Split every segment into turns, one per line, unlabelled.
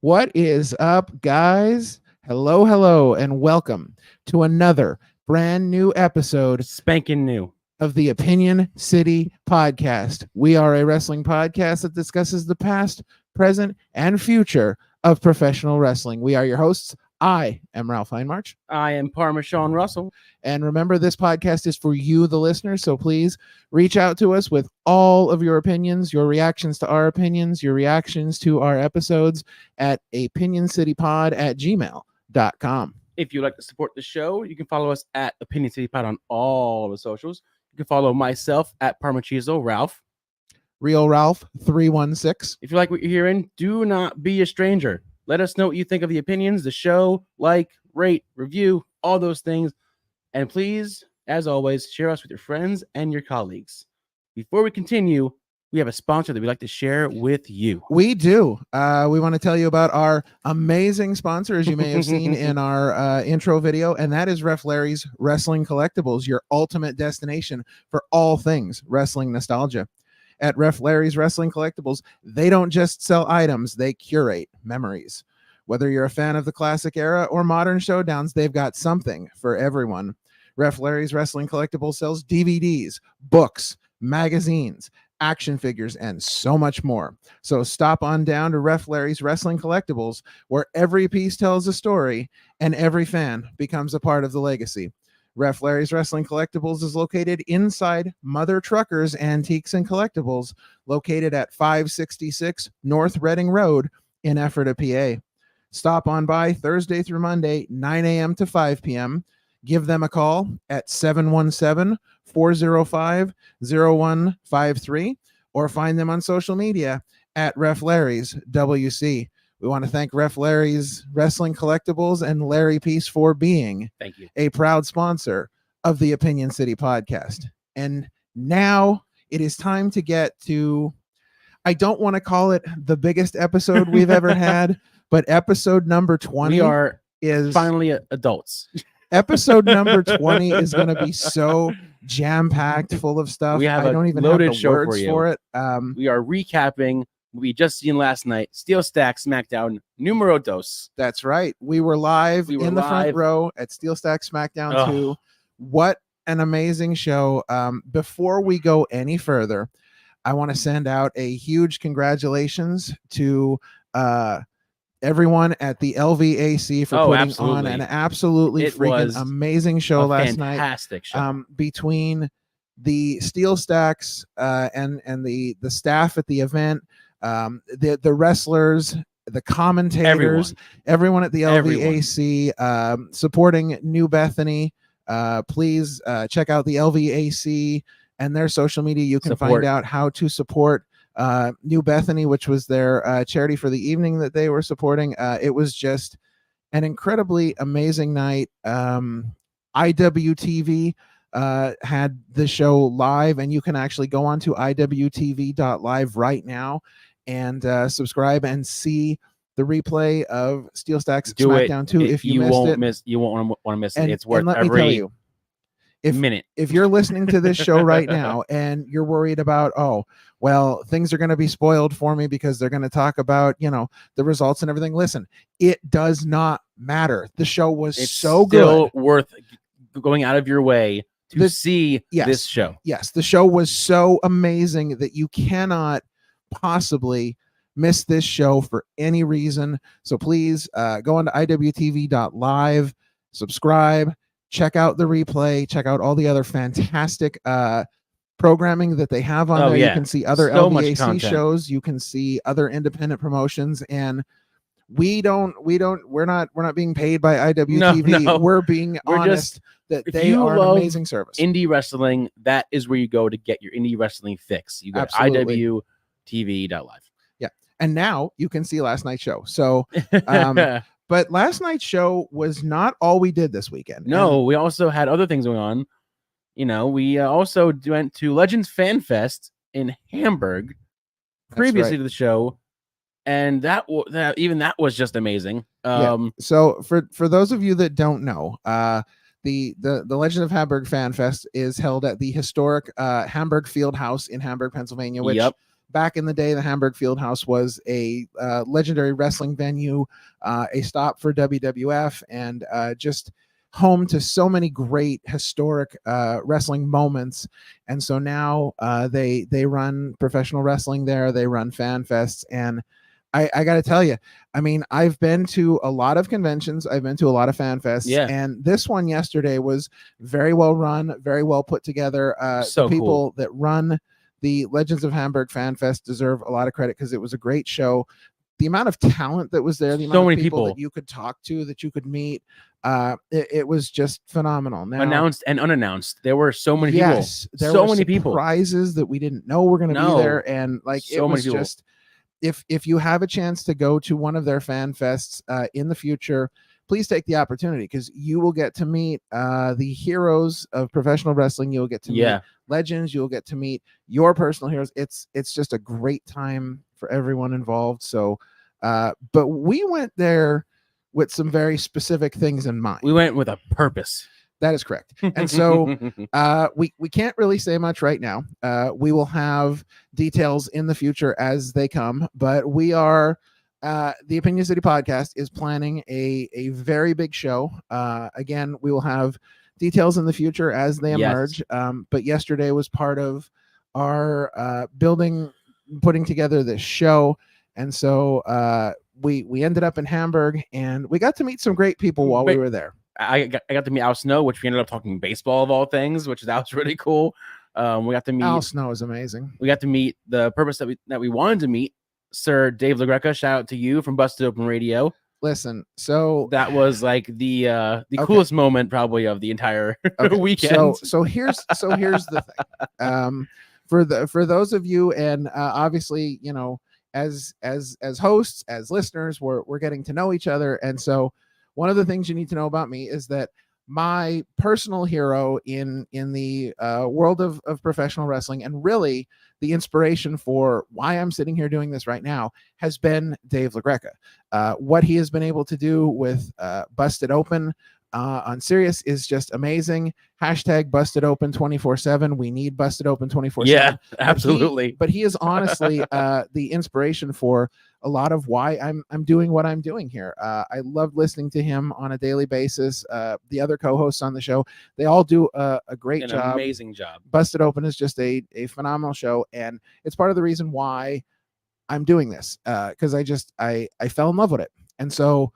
What is up, guys? Hello, hello, and welcome to another brand new episode
Spanking new
of the Opinion City podcast. We are a wrestling podcast that discusses the past, present, and future of professional wrestling. We are your hosts. I am Ralph Heinmarch.
I am Parmesan Russell.
And remember, this podcast is for you, the listener. So please reach out to us with all of your opinions, your reactions to our opinions, your reactions to our episodes at opinioncitypod@gmail.com.
If you'd like to support the show, you can follow us at Opinion City Pod on all the socials. You can follow myself at Parmachizo Ralph.
Real Ralph 316.
If you like what you're hearing, do not be a stranger. Let us know what you think of the opinions, the show, like, rate, review, all those things. And please, as always, share us with your friends and your colleagues. Before we continue, we have a sponsor that we'd like to share with you.
We do. We want to tell you about our amazing sponsor, as you may have seen in our intro video, and that is Ref Larry's Wrestling Collectibles, your ultimate destination for all things wrestling nostalgia. At Ref Larry's Wrestling Collectibles, they don't just sell items, they curate memories. Whether you're a fan of the classic era or modern showdowns, they've got something for everyone. Ref Larry's Wrestling Collectibles sells DVDs, books, magazines, action figures, and so much more. So stop on down to Ref Larry's Wrestling Collectibles, where every piece tells a story and every fan becomes a part of the legacy. Ref Larry's Wrestling Collectibles is located inside Mother Truckers Antiques and Collectibles, located at 566 North Reading Road in Ephrata, PA. Stop on by Thursday through Monday, 9 a.m. to 5 p.m. Give them a call at 717-405-0153 or find them on social media at Ref Larry's WC. We want to thank Ref Larry's Wrestling Collectibles and Larry Peace for being a proud sponsor of the Opinion City podcast. And now it is time to get to, I don't want to call it the biggest episode we've ever had, but episode number 20
is finally adults.
Episode number 20 is going to be so jam-packed full of stuff.
I
don't even have the words for it.
We are recapping what we just seen last night, Steelstacks Smackdown numero dos.
That's right. We were live in the front row at Steelstacks Smackdown 2. What an amazing show. Before we go any further, I want to send out a huge congratulations to everyone at the LVAC for putting on an absolutely freaking amazing show last night.
Fantastic show.
Between the Steelstacks and the staff at the event, the wrestlers, the commentators, everyone at the LVAC supporting New Bethany. Please check out the LVAC and their social media. You can find out how to support New Bethany, which was their charity for the evening that they were supporting. It was just an incredibly amazing night. IWTV had the show live, and you can actually go on to iwtv.live right now and subscribe and see the replay of Steelstacks Smackdown 2. If you missed it,
you won't want to miss it. It's worth
let me tell you,
minute.
If you're listening to this show right now and you're worried about, things are going to be spoiled for me because they're going to talk about, the results and everything. Listen, it does not matter. The show was so good.
Still worth going out of your way to see this show.
Yes, the show was so amazing that you cannot possibly miss this show for any reason. So please go on to iwtv.live, subscribe, check out the replay, check out all the other fantastic programming that they have on there. You can see other LVAC shows, you can see other independent promotions, and we're not being paid by IWTV.
No.
We're being honest that they are an amazing service.
Indie wrestling, that is where you go to get your indie wrestling fix. You go to iwtv.live.
Yeah. And now you can see last night's show. So but last night's show was not all we did this weekend.
No, we also had other things going on. We also went to Legends Fan Fest in Hamburg previously to the show, and that was just amazing.
So for those of you that don't know, the Legend of Hamburg Fan Fest is held at the historic Hamburg Field House in Hamburg, Pennsylvania, which back in the day, the Hamburg Fieldhouse was a legendary wrestling venue, a stop for WWF, and just home to so many great historic wrestling moments. And so now they run professional wrestling there. They run fan fests, and I got to tell you, I mean, I've been to a lot of conventions. I've been to a lot of fan fests, and this one yesterday was very well run, very well put together.
So
the people
cool.
that run the Legends of Hamburg Fan Fest deserve a lot of credit because it was a great show. The amount of talent that was there, the amount of people that you could talk to, that you could meet, it was just phenomenal. Now,
announced and unannounced, there were so many
yes,
people.
There
so
were
many people.
Surprises that we didn't know were going to be there, and like
so
it was
many
just. If you have a chance to go to one of their fan fests in the future, please take the opportunity because you will get to meet the heroes of professional wrestling. You'll get to meet legends. You'll get to meet your personal heroes. It's just a great time for everyone involved. So, but we went there with some very specific things in mind.
We went with a purpose.
That is correct. And so we can't really say much right now. We will have details in the future as they come, but we are the Opinion City podcast is planning a very big show. Again, we will have details in the future as they emerge. But yesterday was part of our putting together this show. And so we ended up in Hamburg, and we got to meet some great people while we were there.
I got to meet Al Snow, which we ended up talking baseball of all things, that was really cool. We got to meet
Al Snow is amazing.
We got to meet the purpose that we wanted to meet, Sir Dave LaGreca. Shout out to you from Busted Open Radio.
Listen, so
that was like the coolest moment probably of the entire weekend.
So here's the thing. For those of you, and obviously, you know, as hosts, as listeners, we're getting to know each other, and so. One of the things you need to know about me is that my personal hero in the world of professional wrestling, and really the inspiration for why I'm sitting here doing this right now, has been Dave LaGreca. What he has been able to do with Busted Open on Sirius is just amazing. Hashtag Busted Open 24/7. We need Busted Open 24/7.
Yeah, absolutely.
But he is honestly the inspiration for a lot of why I'm doing what I'm doing here. I love listening to him on a daily basis. The other co-hosts on the show, they all do a great job.
Amazing job.
Busted Open is just a phenomenal show, and it's part of the reason why I'm doing this, because I fell in love with it. And so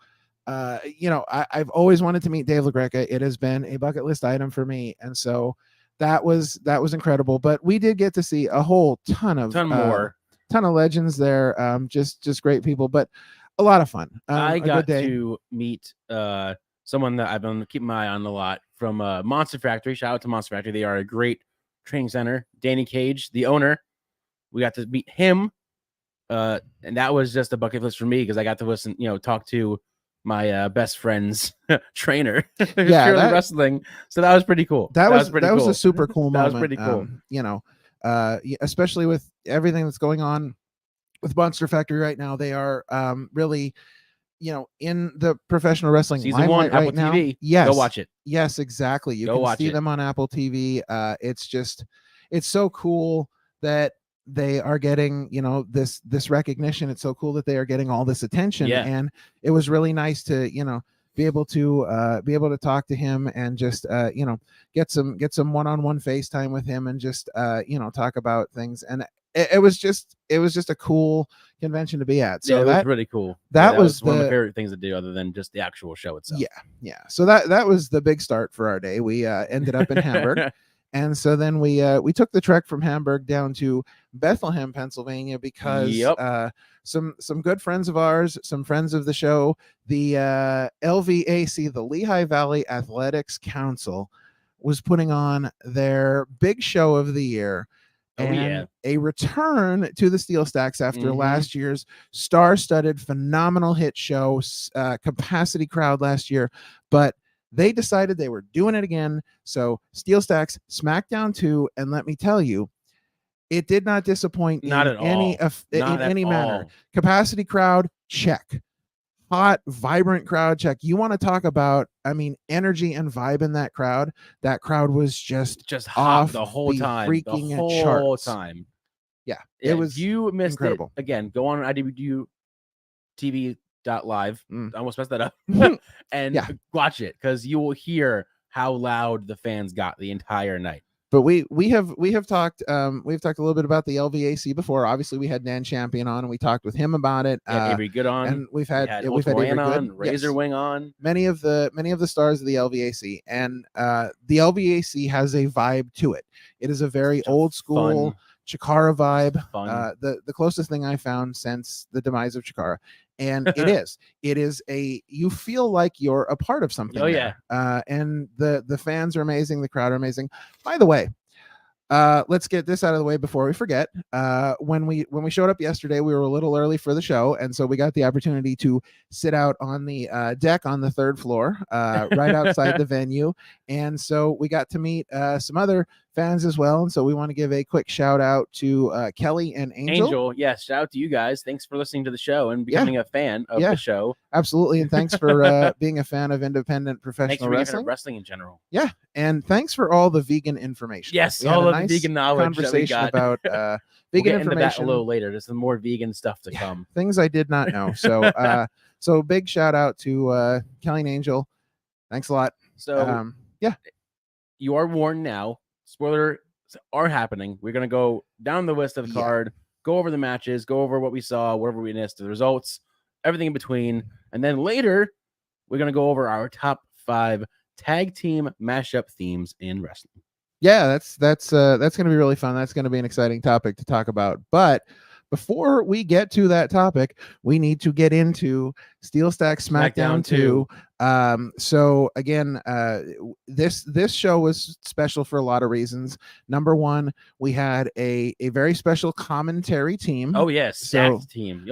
you know, I've always wanted to meet Dave LaGreca. It has been a bucket list item for me, and so that was incredible. But we did get to see a whole ton of legends there, just great people, but a lot of fun.
I got to meet someone that I've been keeping my eye on a lot from Monster Factory. Shout out to Monster Factory. They are a great training center. Danny Cage, the owner, we got to meet him, and that was just a bucket list for me because I got to listen, talk to my best friend's trainer. Wrestling. So that was pretty cool.
That was a super cool moment.
That was pretty cool.
Especially with everything that's going on with Monster Factory right now. They are really, in the professional wrestling
season 1
right
Apple
now.
TV.
Yes,
go watch it.
Yes, exactly. You can see them on Apple TV. It's so cool that they are getting this recognition. It's so cool that they are getting all this attention. And it was really nice to be able to talk to him and just get some one-on-one FaceTime with him and just talk about things. And it was just a cool convention to be at. So
it was really cool.
That was
one of my favorite things to do, other than just the actual show itself.
Yeah. So that was the big start for our day. We ended up in Hamburg. And so then we took the trek from Hamburg down to Bethlehem, Pennsylvania, because some good friends of ours, some friends of the show, the LVAC, the Lehigh Valley Athletics Council, was putting on their big show of the year. A return to the Steelstacks after last year's star-studded, phenomenal hit show, capacity crowd last year, but they decided they were doing it again. So Steelstacks Smackdown 2, and let me tell you, it did not disappoint in any manner. Capacity crowd, check. Hot, vibrant crowd, check. You want to talk about, energy and vibe in that crowd. That crowd was just
hot the whole
the
time.
Freaking
the whole
charts.
time.
Yeah,
Yeah,
it was
if you missed
incredible.
it, again, go on IWTV.live.
Mm.
I almost messed that up. And
Yeah.
watch it, because you will hear how loud the fans got the entire night.
But we have talked we've talked a little bit about the LVAC before. Obviously, we had Nan Champion on, and we talked with him about it.
Avery Good on,
and we've had
Avery
Good
on, Razor
yes.
Wing on.
Many of the stars of the LVAC, and the LVAC has a vibe to it. It is a very old school Chikara vibe. The closest thing I found since the demise of Chikara. And it is you feel like you're a part of something.
Oh yeah.
And the fans are amazing. The crowd are amazing. By the way, let's get this out of the way before we forget. When we showed up yesterday, we were a little early for the show, and so we got the opportunity to sit out on the deck on the 3rd floor, right outside the venue. And so we got to meet some other fans as well. And so we want to give a quick shout out to Kelly and Angel.
Yes, shout out to you guys. Thanks for listening to the show and becoming a fan of the show.
Absolutely. And thanks for being a fan of independent professional
wrestling. Wrestling in general.
Yeah. And thanks for all the vegan information.
Yes, all of the vegan knowledge
conversation
that we got.
About
we'll
vegan
get into
information.
that a little later. There's some more vegan stuff to come.
Things I did not know. So so big shout out to Kelly and Angel. Thanks a lot.
So you are warned now. Spoilers are happening. We're gonna go down the list of the card, go over the matches, go over what we saw, whatever we missed, the results, everything in between, and then later we're gonna go over our top 5 tag team mashup themes in wrestling.
Yeah, that's gonna be really fun. That's gonna be an exciting topic to talk about. But before we get to that topic, we need to get into Steelstacks Smackdown 2. So again, this show was special for a lot of reasons. Number one, we had a very special commentary team.
Oh yes, stacked team.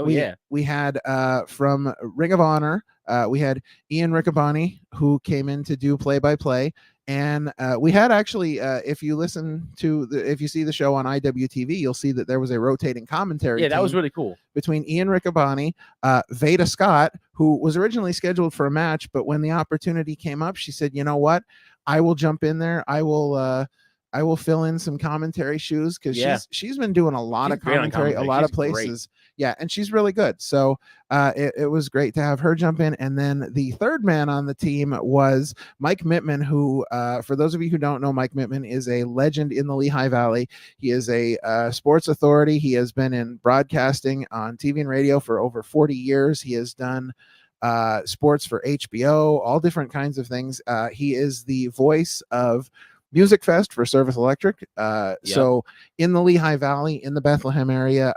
We had from Ring of Honor, we had Ian Riccaboni, who came in to do play-by-play. And we had actually, if you see the show on IWTV, you'll see that there was a rotating commentary.
Yeah, that was really cool. Between
Ian Riccaboni, Veda Scott, who was originally scheduled for a match, but when the opportunity came up, she said, "You know what? I will jump in there. I will fill in some commentary shoes," because she's been doing a lot of commentary, a lot of places. Great. Yeah, and she's really good. So it was great to have her jump in. And then the third man on the team was Mike Mittman, who, for those of you who don't know, Mike Mittman is a legend in the Lehigh Valley. He is a sports authority. He has been in broadcasting on TV and radio for over 40 years. He has done sports for HBO, all different kinds of things. He is the voice of Music Fest for Service Electric. So in the Lehigh Valley, in the Bethlehem area,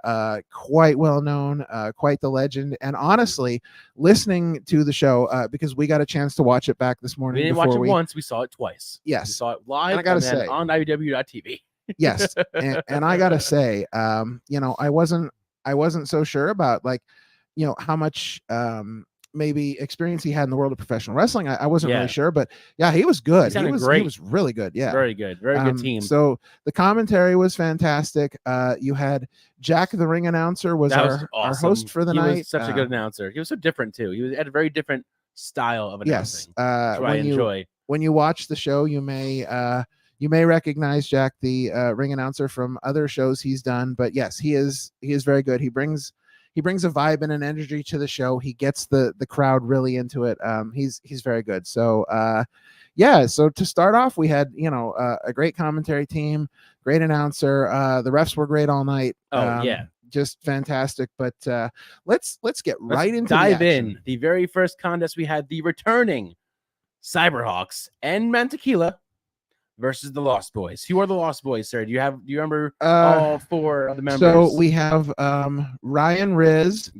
quite well known, quite the legend. And honestly, listening to the show, because we got a chance to watch it back this morning.
We didn't watch it once, we saw it twice.
Yes.
We saw it live
and I gotta say,
on IWW.TV.
Yes. And I gotta say, I wasn't so sure about how much maybe experience he had in the world of professional wrestling. I wasn't really sure, but yeah, he was good. He was really good. Yeah,
very good team.
So the commentary was fantastic. You had Jack, the ring announcer, was our host for the night.
He was such a good announcer. He was so different too. He had a very different style of announcing.
Yes, I enjoy. When you watch the show, you may recognize Jack, the ring announcer, from other shows he's done. But yes, he is very good. He brings a vibe and an energy to the show. He gets the crowd really into it. He's very good. So so to start off, we had a great commentary team, great announcer. The refs were great all night. Just fantastic. But let's dive in.
The very first contest, we had the returning Cyberhawks and Mantequilla versus the Lost Boys. Who are the Lost Boys, sir? Do you remember all 4 of the members?
So we have Ryan Riz,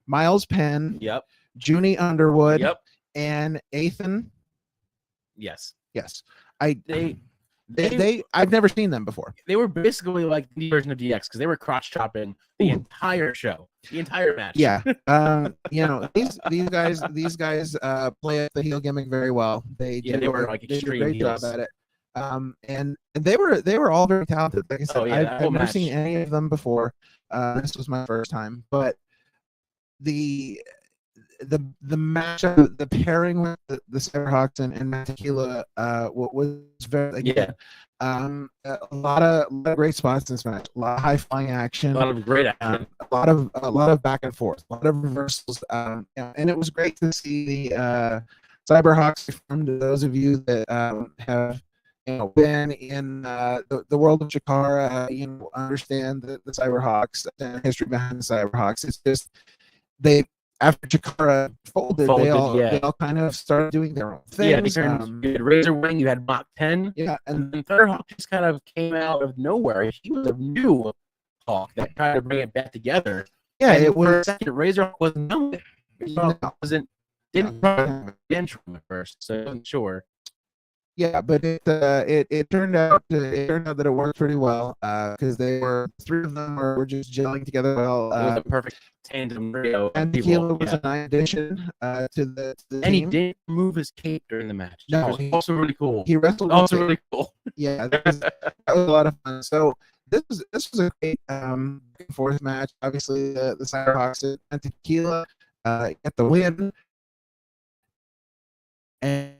Miles Penn, Junie Underwood, and Ethan.
Yes.
I've never seen them before.
They were basically like the version of DX because they were crotch chopping the entire show, the entire match.
Yeah. These guys play up the heel gimmick very well. They did a great job at it. And they were all very talented. Like I said, I've never seen any of them before. This was my first time, but the matchup, the pairing with the Cyberhawks and Matt Tequila was very again, a lot of great spots in this match, a lot of high flying action,
A lot of great action.
a lot of back and forth, a lot of reversals, and it was great to see the Cyberhawks. From those of you that have been in the world of Chikara, understand the Cyberhawks, the history behind the Cyberhawks. It's just they, after Chikara folded, they all kind of started doing their own thing.
Yeah, they turned, you had Razor Wing, you had Mach 10.
Yeah,
and then Thunderhawk just kind of came out of nowhere. He was a new Hawk that tried to bring it back together.
Yeah,
and
it was.
For a second, Razor Hawk wasn't known. Didn't run at first, so I wasn't sure.
Yeah, but it turned out that it worked pretty well because they were, three of them were just gelling together well.
It was a perfect tandem trio.
And Tequila was a nice addition to the
and
team.
He didn't move his cape during the match.
No,
which was also really cool.
He wrestled.
Also really cool.
Yeah, that was a lot of fun. So this was a great fourth match. Obviously, the Cyberhawks and Tequila get the win. And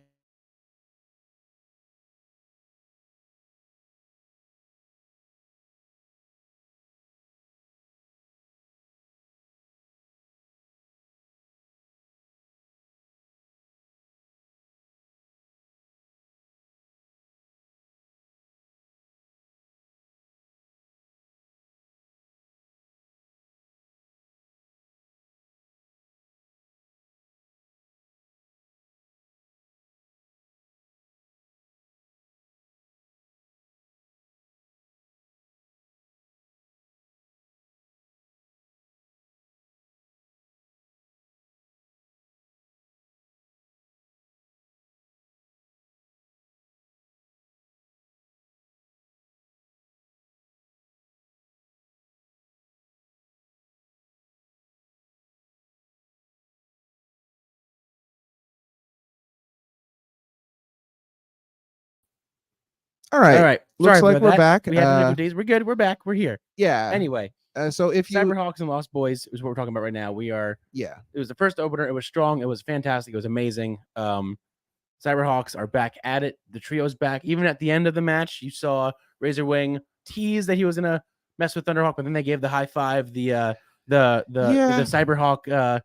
all right. Looks like we're back.
We had different days. We're good. We're back. We're here.
Yeah.
Anyway,
so if you
Cyberhawks and Lost Boys is what we're talking about right now. We are.
Yeah.
It was the first opener. It was strong. It was fantastic. It was amazing. Cyberhawks are back at it. The trio's back. Even at the end of the match, you saw Razor Wing tease that he was gonna mess with Thunderhawk, but then they gave the high five, the Cyberhawk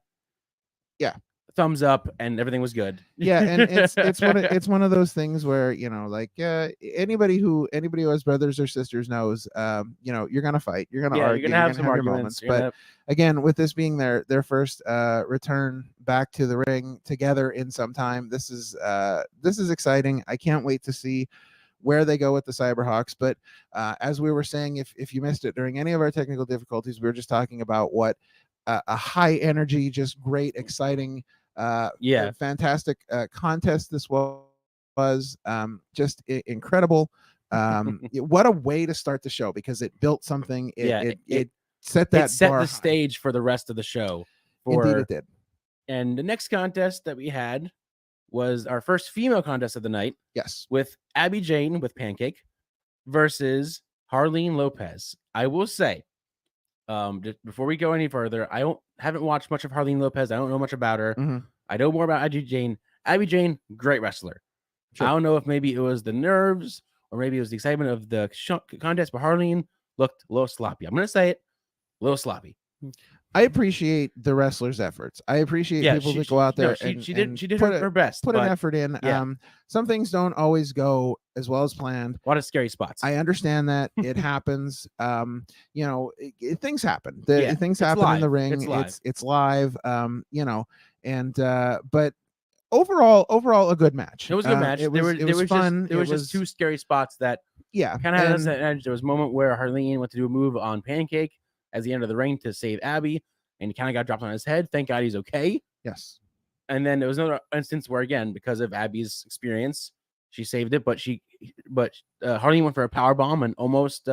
thumbs up, and everything was good.
Yeah, and it's one of those things where like anybody who has brothers or sisters knows you're gonna fight, you're gonna argue,
you're gonna have some arguments.
But again, with this being their first return back to the ring together in some time, this is exciting. I can't wait to see where they go with the Cyberhawks. But as we were saying, if you missed it during any of our technical difficulties, we were just talking about what a high energy, just great, exciting, fantastic contest this was. Just incredible. What a way to start the show, because it built something. It set
the stage for the rest of the show.
Indeed it did.
And the next contest that we had was our first female contest of the night.
Yes.
With Abby Jane with Pancake versus Harleen Lopez. I will say, just before we go any further, I haven't watched much of Harleen Lopez. I don't know much about her.
Mm-hmm.
I know more about Abby Jane. Abby Jane, great wrestler. Sure. I don't know if maybe it was the nerves or maybe it was the excitement of the contest, but Harleen looked a little sloppy. I'm going to say it, a little sloppy.
I appreciate the wrestlers' efforts. I appreciate people that go out there.
She did her best.
Put an effort in. Yeah. Some things don't always go as well as planned.
A lot of scary spots.
I understand that it happens. Things happen. Things happen
live.
In the ring.
It's live.
But overall a good match.
It was a good match.
It was fun.
There was just two scary spots that kind of had us at edge. There was a moment where Harleen went to do a move on Pancake at the end of the ring to save Abby, and he kind of got dropped on his head. Thank God he's okay.
Yes.
And then there was another instance where, again, because of Abby's experience, she saved it, but Harleen went for a power bomb and almost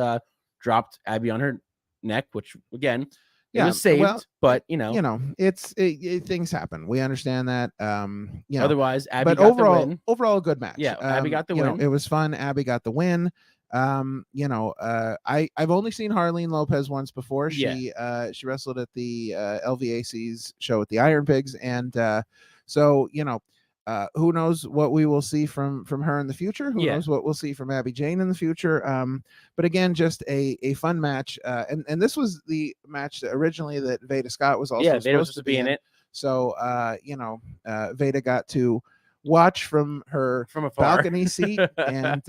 dropped Abby on her neck, which again, it was saved. But
things happen. We understand that.
Otherwise, Abby
got the win. Overall, a good match.
Yeah, Abby got the win.
It was fun. Abby got the win. I've only seen Harleen Lopez once before.
Yeah.
She wrestled at the LVAC's show at the Iron Pigs, and so who knows what we will see from her in the future? Who
Yeah.
knows what we'll see from Abby Jane in the future? But again, just a fun match, and this was the match that originally that Veda Scott was also
Veda was
supposed to be in
it.
So Veda got to watch from her
from afar
balcony seat and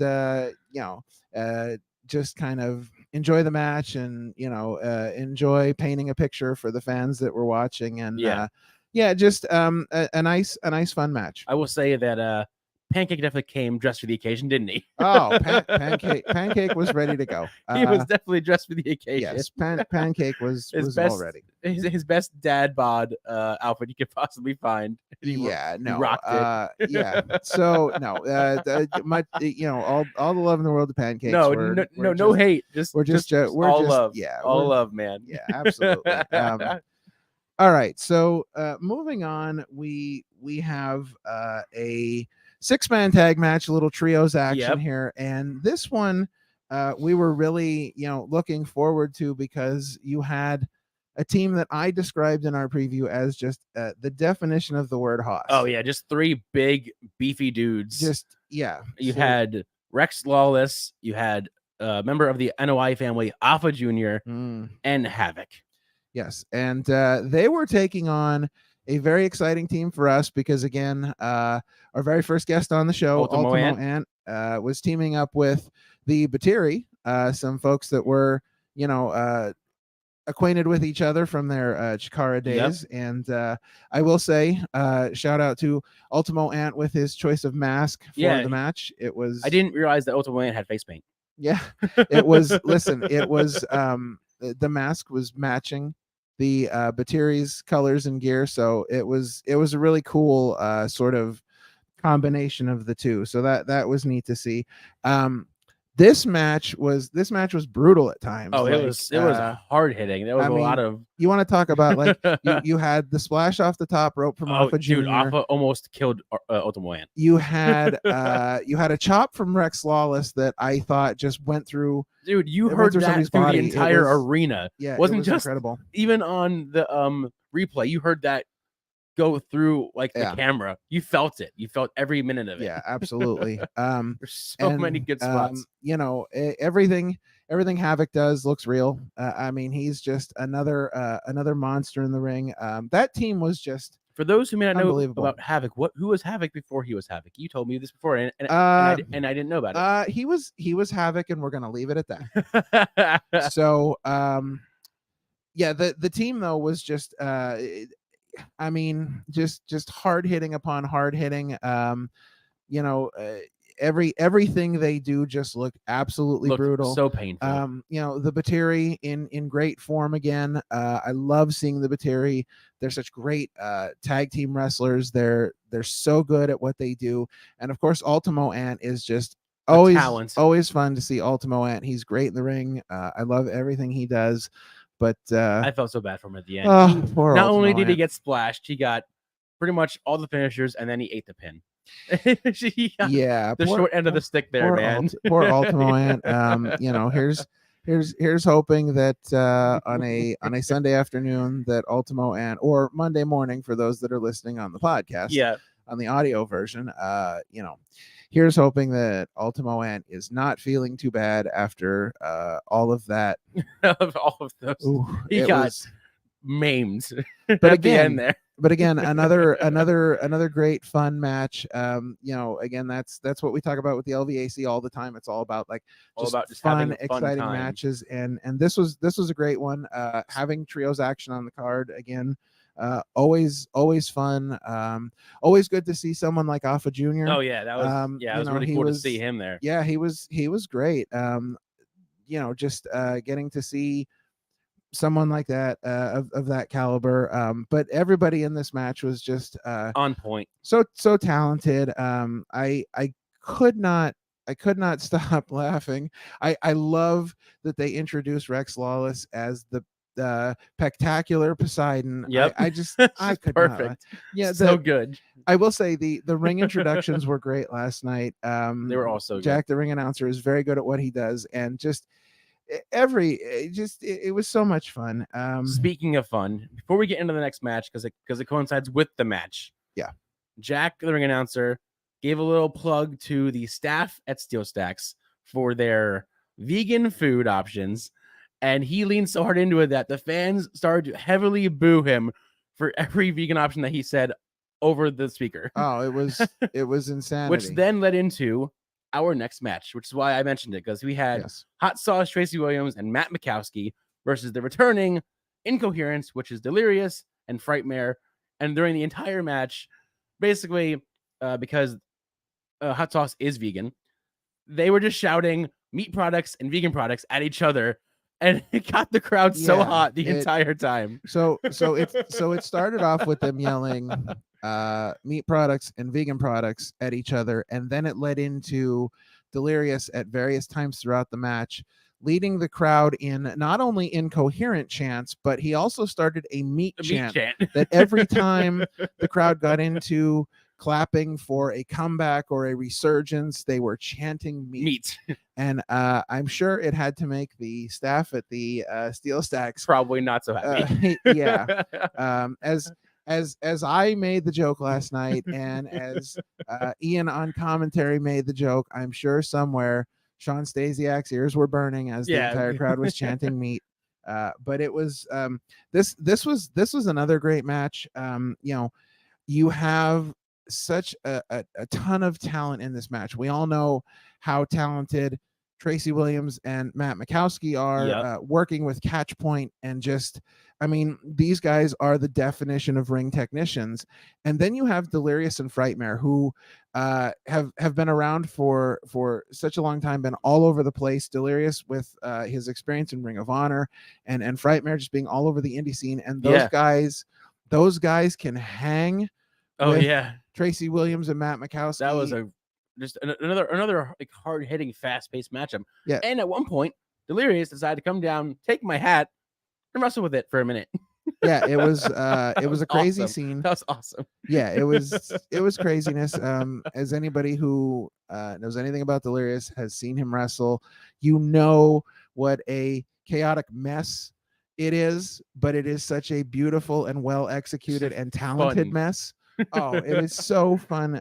just kind of enjoy the match and enjoy painting a picture for the fans that were watching, and just a nice fun match.
I will say that Pancake definitely came dressed for the occasion, didn't he?
Oh, Pancake was ready to go.
He was definitely dressed for the occasion.
Yes, Pancake was all ready.
His best dad bod outfit you could possibly find.
He rocked
it.
Yeah. So no, all the love in the world to Pancakes.
No hate. All love.
Yeah,
all love, man.
Yeah, absolutely. All right. So moving on, we have a 6-man tag match, a little trios action here, and this one we were really looking forward to because you had a team that I described in our preview as just the definition of the word hoss.
Oh yeah, just 3 big beefy dudes. You had Rex Lawless, you had a member of the NOI family, Alpha Jr. And Havoc.
Yes, and they were taking on a very exciting team for us because, again, our very first guest on the show, Ultimo Ant, was teaming up with the Batiri, some folks that were, acquainted with each other from their Chikara days. And I will say, shout out to Ultimo Ant with his choice of mask for the match. It was.
I didn't realize that Ultimo Ant had face paint.
Yeah, it was. Listen, it was. The mask was matching the Batiri's colors and gear, so it was a really cool sort of combination of the two. So that was neat to see. This match was brutal at times.
Oh, it was hard hitting. There was a lot of.
You want to talk about like you had the splash off the top rope from Alpha Jr.
Dude, Alpha almost killed Ultimo Ant.
You had a chop from Rex Lawless that I thought just went through.
Dude, you heard that through the entire arena.
Yeah,
wasn't
it was
just
incredible.
Even on the replay, you heard that go through like the camera. You felt it. You felt every minute of it.
Yeah, absolutely.
There's so many good spots.
Everything Havoc does looks real. He's just another monster in the ring. That team was just.
For those who may not know about Havoc, who was Havoc before he was Havoc? You told me this before, and I didn't know about
it. He was Havoc, and we're gonna leave it at that. So, the team though was just, just hard hitting upon hard hitting. Everything they do just looked absolutely brutal.
So painful.
The Batiri in great form again. I love seeing the Batiri. They're such great tag team wrestlers. They're so good at what they do. And of course, Ultimo Ant is just always fun to see Ultimo Ant. He's great in the ring. I love everything he does. But
I felt so bad for him at the end.
Not
only did he get splashed, he got pretty much all the finishers, and then he ate the pin. Short end of the stick there, man.
Poor Ultimo Ant. Here's hoping that on a Sunday afternoon that Ultimo Ant, or Monday morning for those that are listening on the podcast, on the audio version, here's hoping that Ultimo Ant is not feeling too bad after all of that.
All of those. Ooh, he got maimed.
But again, there. But again, another great fun match. Again, that's what we talk about with the LVAC all the time. It's all about just fun, exciting matches, and this was a great one. Having trios action on the card again, always fun. Always good to see someone like Alpha Jr.
Oh yeah, that was it was really cool to see him there.
Yeah, he was great. Just getting to see someone like that of that caliber, but everybody in this match was just
on point,
so talented. I could not stop laughing. I love that they introduced Rex Lawless as the Spectacular Poseidon.
Yep.
I just I could
Perfect.
not. Yeah,
So good.
I will say the ring introductions were great last night.
They were all so good.
Jack, the ring announcer, is very good at what he does, and just it was so much fun.
Speaking of fun, before we get into the next match, because it coincides with the match.
Yeah.
Jack, the ring announcer, gave a little plug to the staff at Steelstacks for their vegan food options, and he leaned so hard into it that the fans started to heavily boo him for every vegan option that he said over the speaker.
Oh, it was insanity.
Which then led into our next match, which is why I mentioned it, because we had Hot Sauce Tracy Williams and Matt Mikowski versus the returning Incoherence, which is Delirious and Frightmare. And during the entire match, basically, because Hot Sauce is vegan, they were just shouting meat products and vegan products at each other, and it got the crowd so hot the entire time.
So it started off with them yelling meat products and vegan products at each other, and then it led into Delirious at various times throughout the match, leading the crowd in not only incoherent chants, but he also started a meat chant that every time the crowd got into clapping for a comeback or a resurgence, they were chanting meat. And I'm sure it had to make the staff at the Steelstacks
probably not so happy.
As I made the joke last night, and as Ian on commentary made the joke, I'm sure somewhere Sean Stasiak's ears were burning as the entire crowd was chanting meat. But it was this was another great match. You have such a ton of talent in this match. We all know how talented Tracy Williams and Matt Mikowski are working with Catch Point, and just, I mean, these guys are the definition of ring technicians. And then you have Delirious and Frightmare, who have been around for such a long time, been all over the place. Delirious with his experience in Ring of Honor, and Frightmare just being all over the indie scene. And those guys can hang. Tracy Williams and Matt Mikowski.
That was just another like hard-hitting, fast-paced matchup.
Yeah.
And at one point, Delirious decided to come down, take my hat, and wrestle with it for a minute.
Yeah, it was a crazy scene.
That was awesome.
Yeah, it was craziness. As anybody who knows anything about Delirious has seen him wrestle, you know what a chaotic mess it is, but it is such a beautiful and well executed and talented mess. Oh, it is so fun.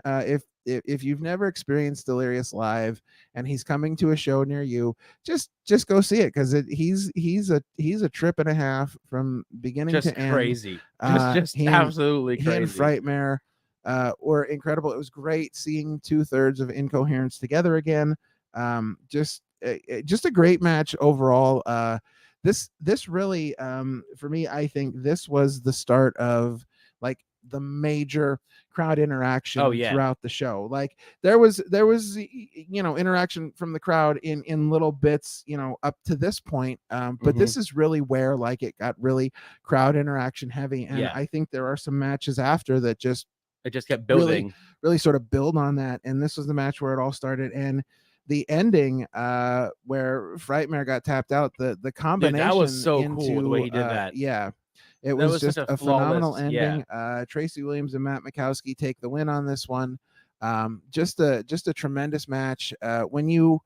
If you've never experienced Delirious live and he's coming to a show near you, just go see it, because he's a trip and a half from beginning to end.
Crazy. Just absolutely crazy.
He and Frightmare were incredible. It was great seeing 2/3 of Incoherence together again. Just a great match overall. This really, for me, I think this was the start of like the major crowd interaction throughout the show. Like there was interaction from the crowd in little bits, up to this point, but this is really where like it got really crowd interaction heavy. And I think there are some matches after that it
just kept building,
really sort of build on that. And this was the match where it all started. And the ending where Frightmare got tapped out, the combination,
that was so cool the way he did that.
It was just a phenomenal ending.
Yeah.
Tracy Williams and Matt Mikowski take the win on this one. Just a tremendous match. When you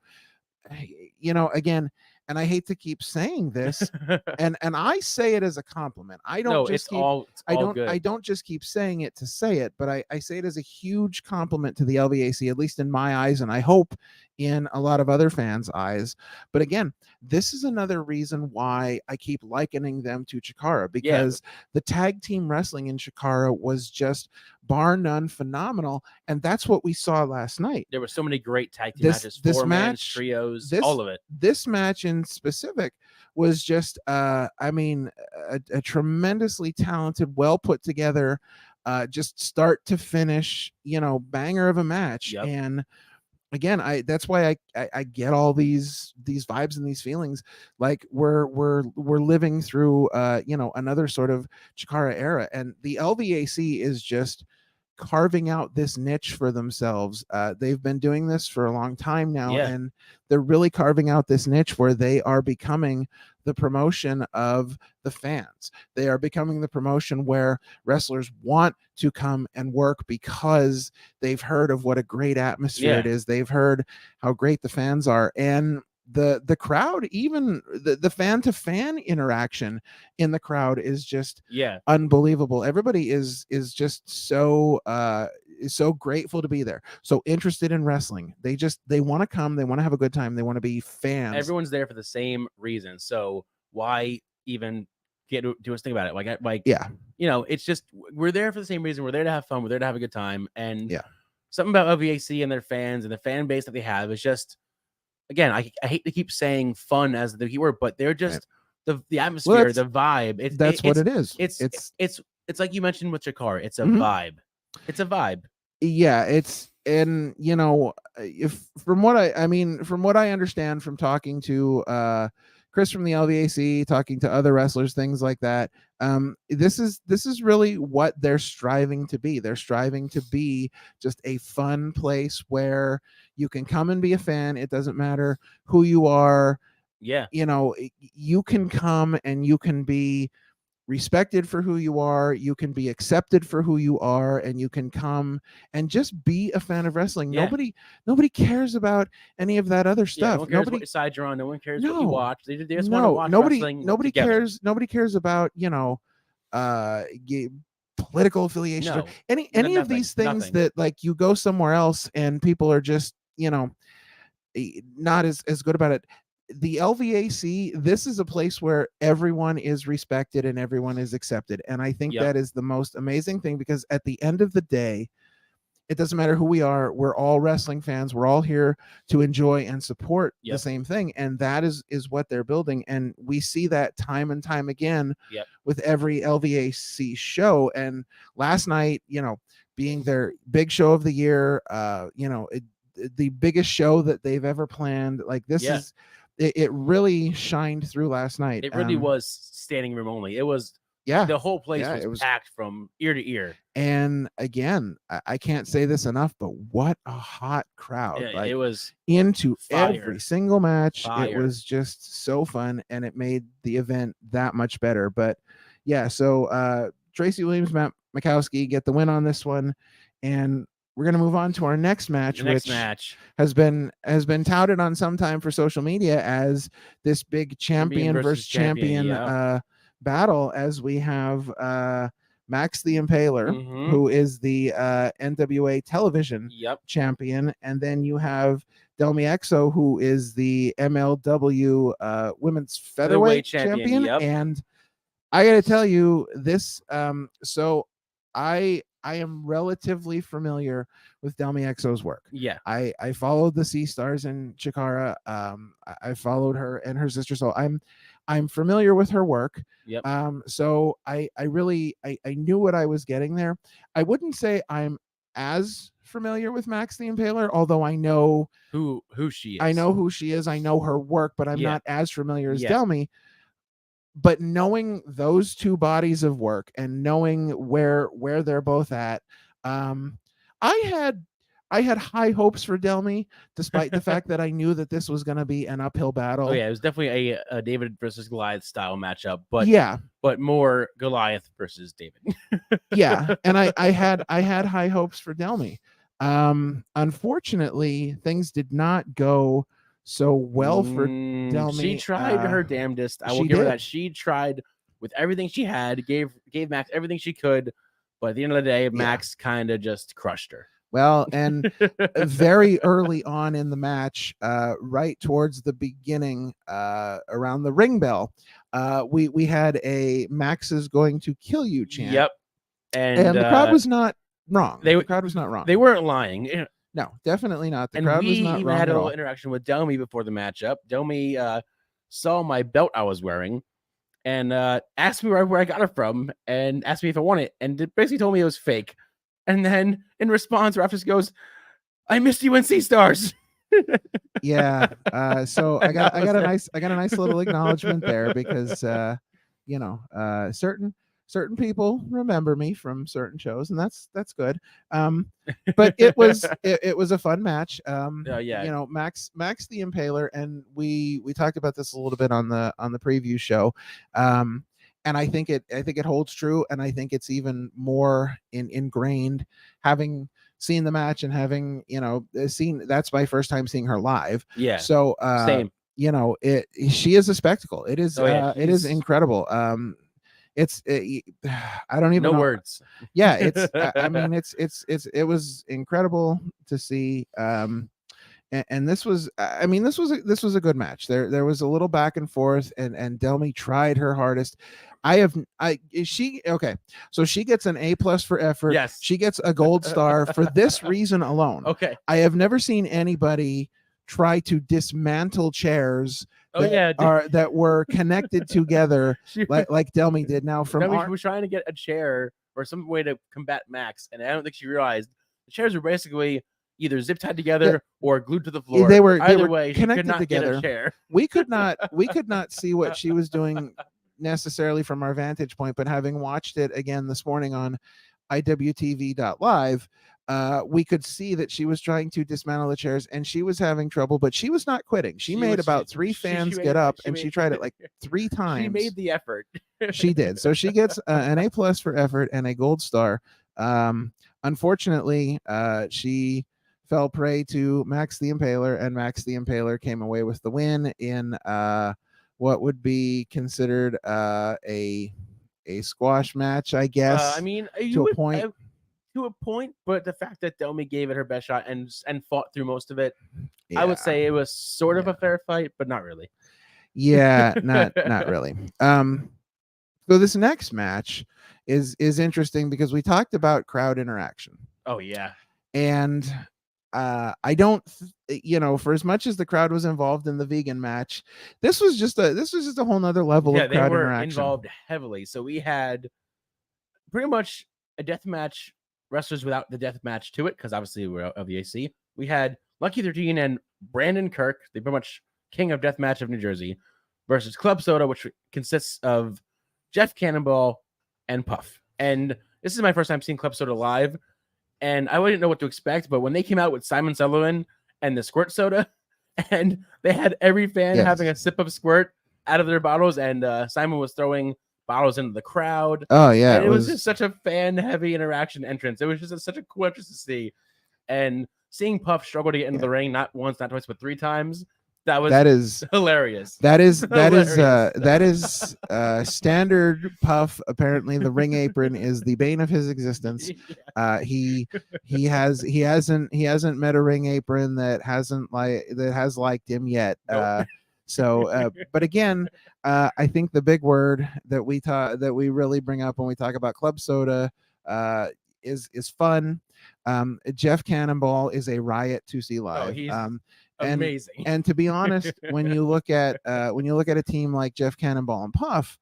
again, and I hate to keep saying this, and I say it as a compliment. I don't I don't just keep saying it to say it, but I say it as a huge compliment to the LVAC, at least in my eyes, and I hope in a lot of other fans' eyes. But again, this is another reason why I keep likening them to Chikara, because the tag team wrestling in Chikara was just bar none phenomenal, and that's what we saw last night.
There were so many great tag team matches, four-man trios, all of it.
This match in specific was just a tremendously talented, well put together, just start to finish, banger of a match. And again, that's why I get all these vibes and these feelings. Like we're living through another sort of Chikara era, and the LVAC is just carving out this niche for themselves. They've been doing this for a long time now, and they're really carving out this niche where they are becoming the promotion of the fans. They are becoming the promotion where wrestlers want to come and work because they've heard of what a great atmosphere it is. They've heard how great the fans are, and the crowd, even the fan to fan interaction in the crowd is just unbelievable. Everybody is just so is so grateful to be there, so interested in wrestling. They want to come, they want to have a good time, they want to be fans.
Everyone's there for the same reason, so why even do us think about it? Like it's just, we're there for the same reason. We're there to have fun, we're there to have a good time, and something about LVAC and their fans and the fan base that they have is just, again, I hate to keep saying fun as the keyword, but they're just the atmosphere, the vibe.
That's what it is.
It's like you mentioned with Chikara. It's a vibe. It's a vibe.
Yeah, and if from what I understand from talking to Chris from the LVAC, talking to other wrestlers, things like that, this is really what they're striving to be. They're striving to be just a fun place where you can come and be a fan. It doesn't matter who you are. You can come and you can be respected for who you are, you can be accepted for who you are, and you can come and just be a fan of wrestling. Nobody cares about any of that other stuff.
No one cares what side you're on. No one cares what you watch. They just want to watch wrestling.
Nobody cares about political affiliation or any of these things. That, like, you go somewhere else and people are just not as good about it. The LVAC, this is a place where everyone is respected and everyone is accepted. And I think that is the most amazing thing, because at the end of the day, it doesn't matter who we are. We're all wrestling fans. We're all here to enjoy and support the same thing. And that is what they're building. And we see that time and time again with every LVAC show. And last night, being their big show of the year, the biggest show that they've ever planned. Like, this is, it really shined through last night.
It really was standing room only. It was, the whole place was packed from ear to ear.
And again, I can't say this enough, but what a hot crowd.
It was
into every single match. It was just so fun, and it made the event that much better. But so Tracy Williams, Matt Makowski get the win on this one, and we're going to move on to our next match, which has been touted on some time for social media as this big champion versus champion battle, as we have Max the Impaler, who is the NWA television champion, and then you have Delmi Exo, who is the MLW women's featherweight champion. And I got to tell you this, so I am relatively familiar with Delmi Exo's work. I followed the Sea Stars and Chikara. I followed her and her sister, so I'm familiar with her work. So I really knew what I was getting there. I wouldn't say I'm as familiar with Max the Impaler, although I know
who she is.
I know who she is. I know her work, but I'm not as familiar as Delmi. But knowing those two bodies of work and knowing where they're both at, I had high hopes for Delmi, despite the fact that I knew that this was going to be an uphill battle.
Oh yeah, it was definitely a David versus Goliath style matchup, but more Goliath versus David.
And I had high hopes for Delmi. Unfortunately, things did not go so well for Delmi.
She tried her damnedest. I will give her that. She tried with everything she had, gave Max everything she could, but at the end of the day, Max kind of just crushed her.
Well, and very early on in the match, right towards the beginning, around the ring bell, we had a Max is going to kill you chant. And the crowd was not wrong. The crowd was not wrong.
They weren't lying.
No, definitely not. The crowd was not wrong. We even
had a little interaction with Delmi before the matchup. Delmi saw my belt I was wearing and asked me where I got it from and asked me if I want it, and basically told me it was fake. And then in response, Raph just goes, "I missed you in Sea Stars."
So I got a nice little acknowledgement there, because certain certain people remember me from certain shows, and that's good. But it was a fun match.
Yeah.
You know, Max the Impaler, and we talked about this a little bit on the preview show. And I think it holds true, and I think it's even more ingrained, having seen the match and having, you know, seen, that's my first time seeing her live.
Yeah.
So
Same.
you know, she is a spectacle. It is it is
He's-
incredible. I don't even
No
know.
words.
Yeah, it's I mean, it was incredible to see. And this was, I mean, this was a good match. There was a little back and forth, and Delmy tried her hardest. Okay, so she gets an A+ for effort.
Yes.
She gets a gold star for this reason alone.
Okay.
I have never seen anybody try to dismantle chairs that were connected together like Delmy did. Now, from
Delmy was trying to get a chair or some way to combat Max, and I don't think she realized the chairs were basically either zip tied together or glued to the floor.
They were
way,
connected
she could not
together.
Get a chair.
We could not see what she was doing necessarily from our vantage point, but having watched it again this morning on IWTV.live, we could see that she was trying to dismantle the chairs, and she was having trouble, but she was not quitting. She made about three fans get up, and she tried it like 3 times.
She made the effort.
She did. So she gets an A+ for effort and a gold star. Unfortunately, she fell prey to Max the Impaler, and Max the Impaler came away with the win in what would be considered a squash match, I guess.
I mean,
to a point.
To a point, but the fact that Delmy gave it her best shot and fought through most of it, I would say it was sort of a fair fight, but not really.
Yeah, not really. So this next match is interesting because we talked about crowd interaction.
Oh yeah.
And I don't, you know, for as much as the crowd was involved in the vegan match, this was just a whole nother level of crowd interaction.
Involved heavily. So we had pretty much a death match, wrestlers without the death match to it, because obviously we're of the AC. We had Lucky 13 and Brandon Kirk, the pretty much king of death match of New Jersey, versus Club Soda, which consists of Jeff Cannonball and Puff. And this is my first time seeing Club Soda live, and I didn't know what to expect, but when they came out with Simon Sullivan and the squirt soda, and they had every fan having a sip of squirt out of their bottles, and Simon was throwing bottles into the crowd.
Oh yeah,
and it was just such a fan-heavy interaction entrance. It was just such a cool entrance to see, and seeing Puff struggle to get into the ring not once, not twice, but 3 times. That is hilarious.
That is standard Puff. Apparently, the ring apron is the bane of his existence. He hasn't met a ring apron that has liked him yet.
Nope.
But again, I think the big word that we really bring up when we talk about Club Soda is fun. Jeff Cannonball is a riot to see live.
Oh, he's amazing.
And to be honest, when you look at a team like Jeff Cannonball and Puff,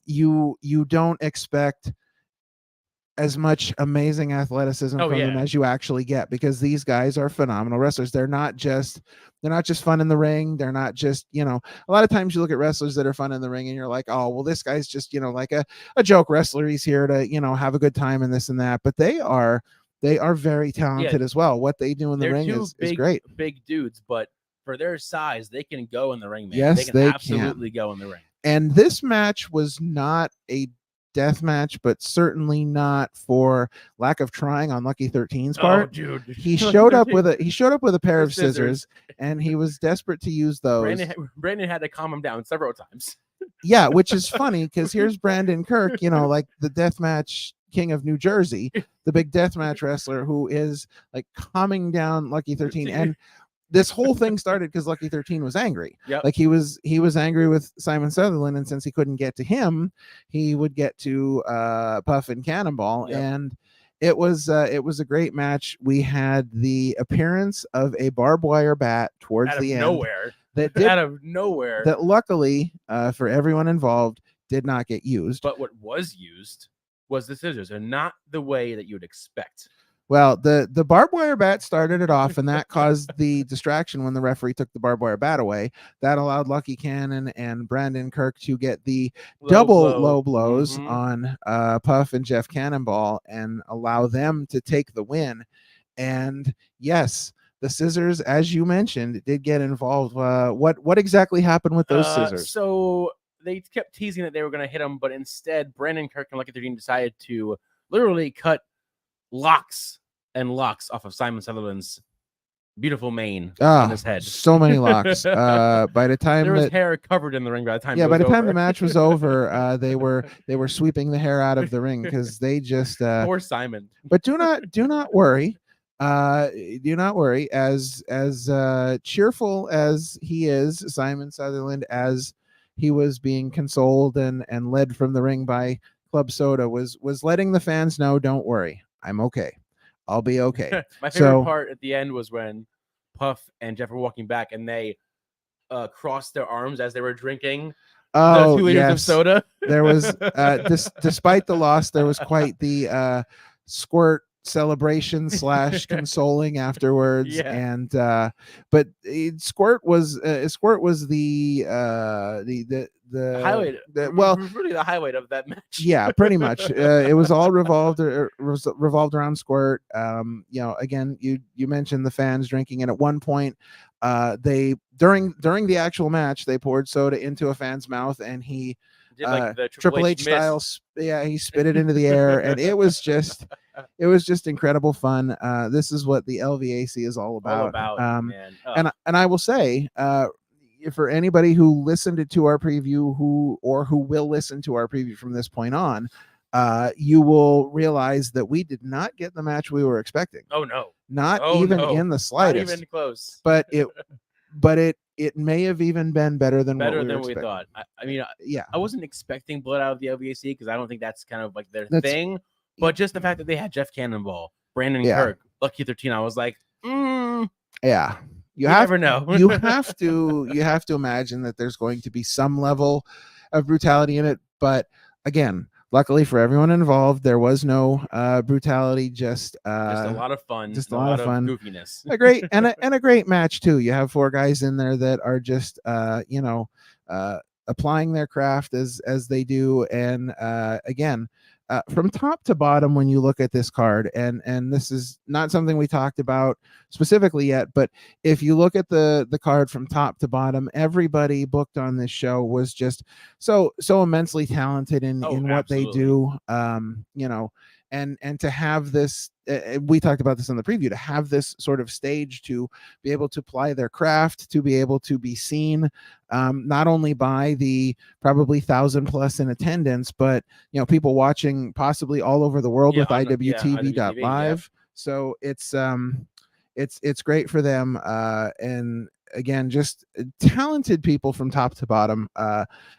you don't expect as much amazing athleticism from them as you actually get, because these guys are phenomenal wrestlers. They're not just fun in the ring. They're not just, you know, a lot of times you look at wrestlers that are fun in the ring and you're like, oh, well, this guy's just, you know, like a joke wrestler. He's here to, you know, have a good time and this and that. But they are very talented as well. What they do in the ring is great.
Big dudes, but for their size, they can go in the ring, man.
Yes,
they can absolutely go in the ring.
And this match was not a death match, but certainly not for lack of trying on Lucky 13's part.
Oh, dude.
He showed up with a pair of scissors, and he was desperate to use those.
Brandon had to calm him down several times.
Yeah, which is funny because here's Brandon Kirk, you know, like the deathmatch king of New Jersey, the big deathmatch wrestler, who is like calming down Lucky 13. And this whole thing started because Lucky 13 was angry.
Yep.
Like he was angry with Simon Sutherland, and since he couldn't get to him, he would get to Puff and Cannonball.
Yep.
And it was a great match. We had the appearance of a barbed wire bat towards the end. Out of nowhere. That luckily for everyone involved did not get used.
But what was used was the scissors, and not the way that you would expect.
Well, the barbed wire bat started it off, and that caused the distraction when the referee took the barbed wire bat away. That allowed Lucky Cannon and Brandon Kirk to get the double low blows on Puff and Jeff Cannonball and allow them to take the win. And yes, the scissors, as you mentioned, did get involved. What exactly happened with those scissors?
So they kept teasing that they were going to hit him, but instead, Brandon Kirk and Lucky 13 decided to literally cut locks and locks off of Simon Sutherland's beautiful mane on his head.
So many locks. By the time
there was hair covered in the ring by the time.
Yeah, by the time the match was over, they were sweeping the hair out of the ring because they just
poor Simon.
But do not worry. Do not worry. As cheerful as he is, Simon Sutherland, as he was being consoled and led from the ring by Club Soda, was letting the fans know, don't worry, I'm okay. I'll be okay.
My favorite part at the end was when Puff and Jeff were walking back and they crossed their arms as they were drinking the 2 liters of soda.
There was, despite the loss, there was quite the squirt celebration / consoling afterwards. And but Squirt was the
highlight. Really the highlight of that match.
Yeah, pretty much. It was all revolved around Squirt. Again, you mentioned the fans drinking, and at one point they during the actual match they poured soda into a fan's mouth, and he
did like the
Triple H style, he spit it into the air, and it was just incredible fun. This is what the LVAC is all about.
Man.
And I will say, for anybody who listened to our preview, who will listen to our preview from this point on, you will realize that we did not get the match we were expecting.
Oh no,
not even in the slightest,
not even close.
But it may have even been better than we
thought. I mean, I wasn't expecting blood out of the LVAC because I don't think that's kind of like their thing. But just the fact that they had Jeff Cannonball, Brandon Kirk, Lucky 13, I was like,
yeah. You
never know.
you have to imagine that there's going to be some level of brutality in it. But again, luckily for everyone involved, there was no brutality. Just
a lot of fun. Just a lot of fun. Goofiness.
a great match too. You have 4 guys in there that are just applying their craft as they do. And again, from top to bottom, when you look at this card, and this is not something we talked about specifically yet, but if you look at the card from top to bottom, everybody booked on this show was just so immensely talented in what they do. And to have this, we talked about this in the preview, to have this sort of stage to be able to ply their craft, to be able to be seen, not only by the probably 1,000+ in attendance, but people watching possibly all over the world with IWTV.live. So it's great for them. And again, just talented people from top to bottom.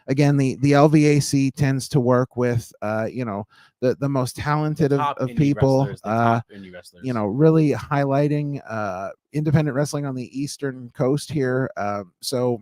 Again, the LVAC tends to work with the most talented of people, really highlighting independent wrestling on the Eastern Coast here. So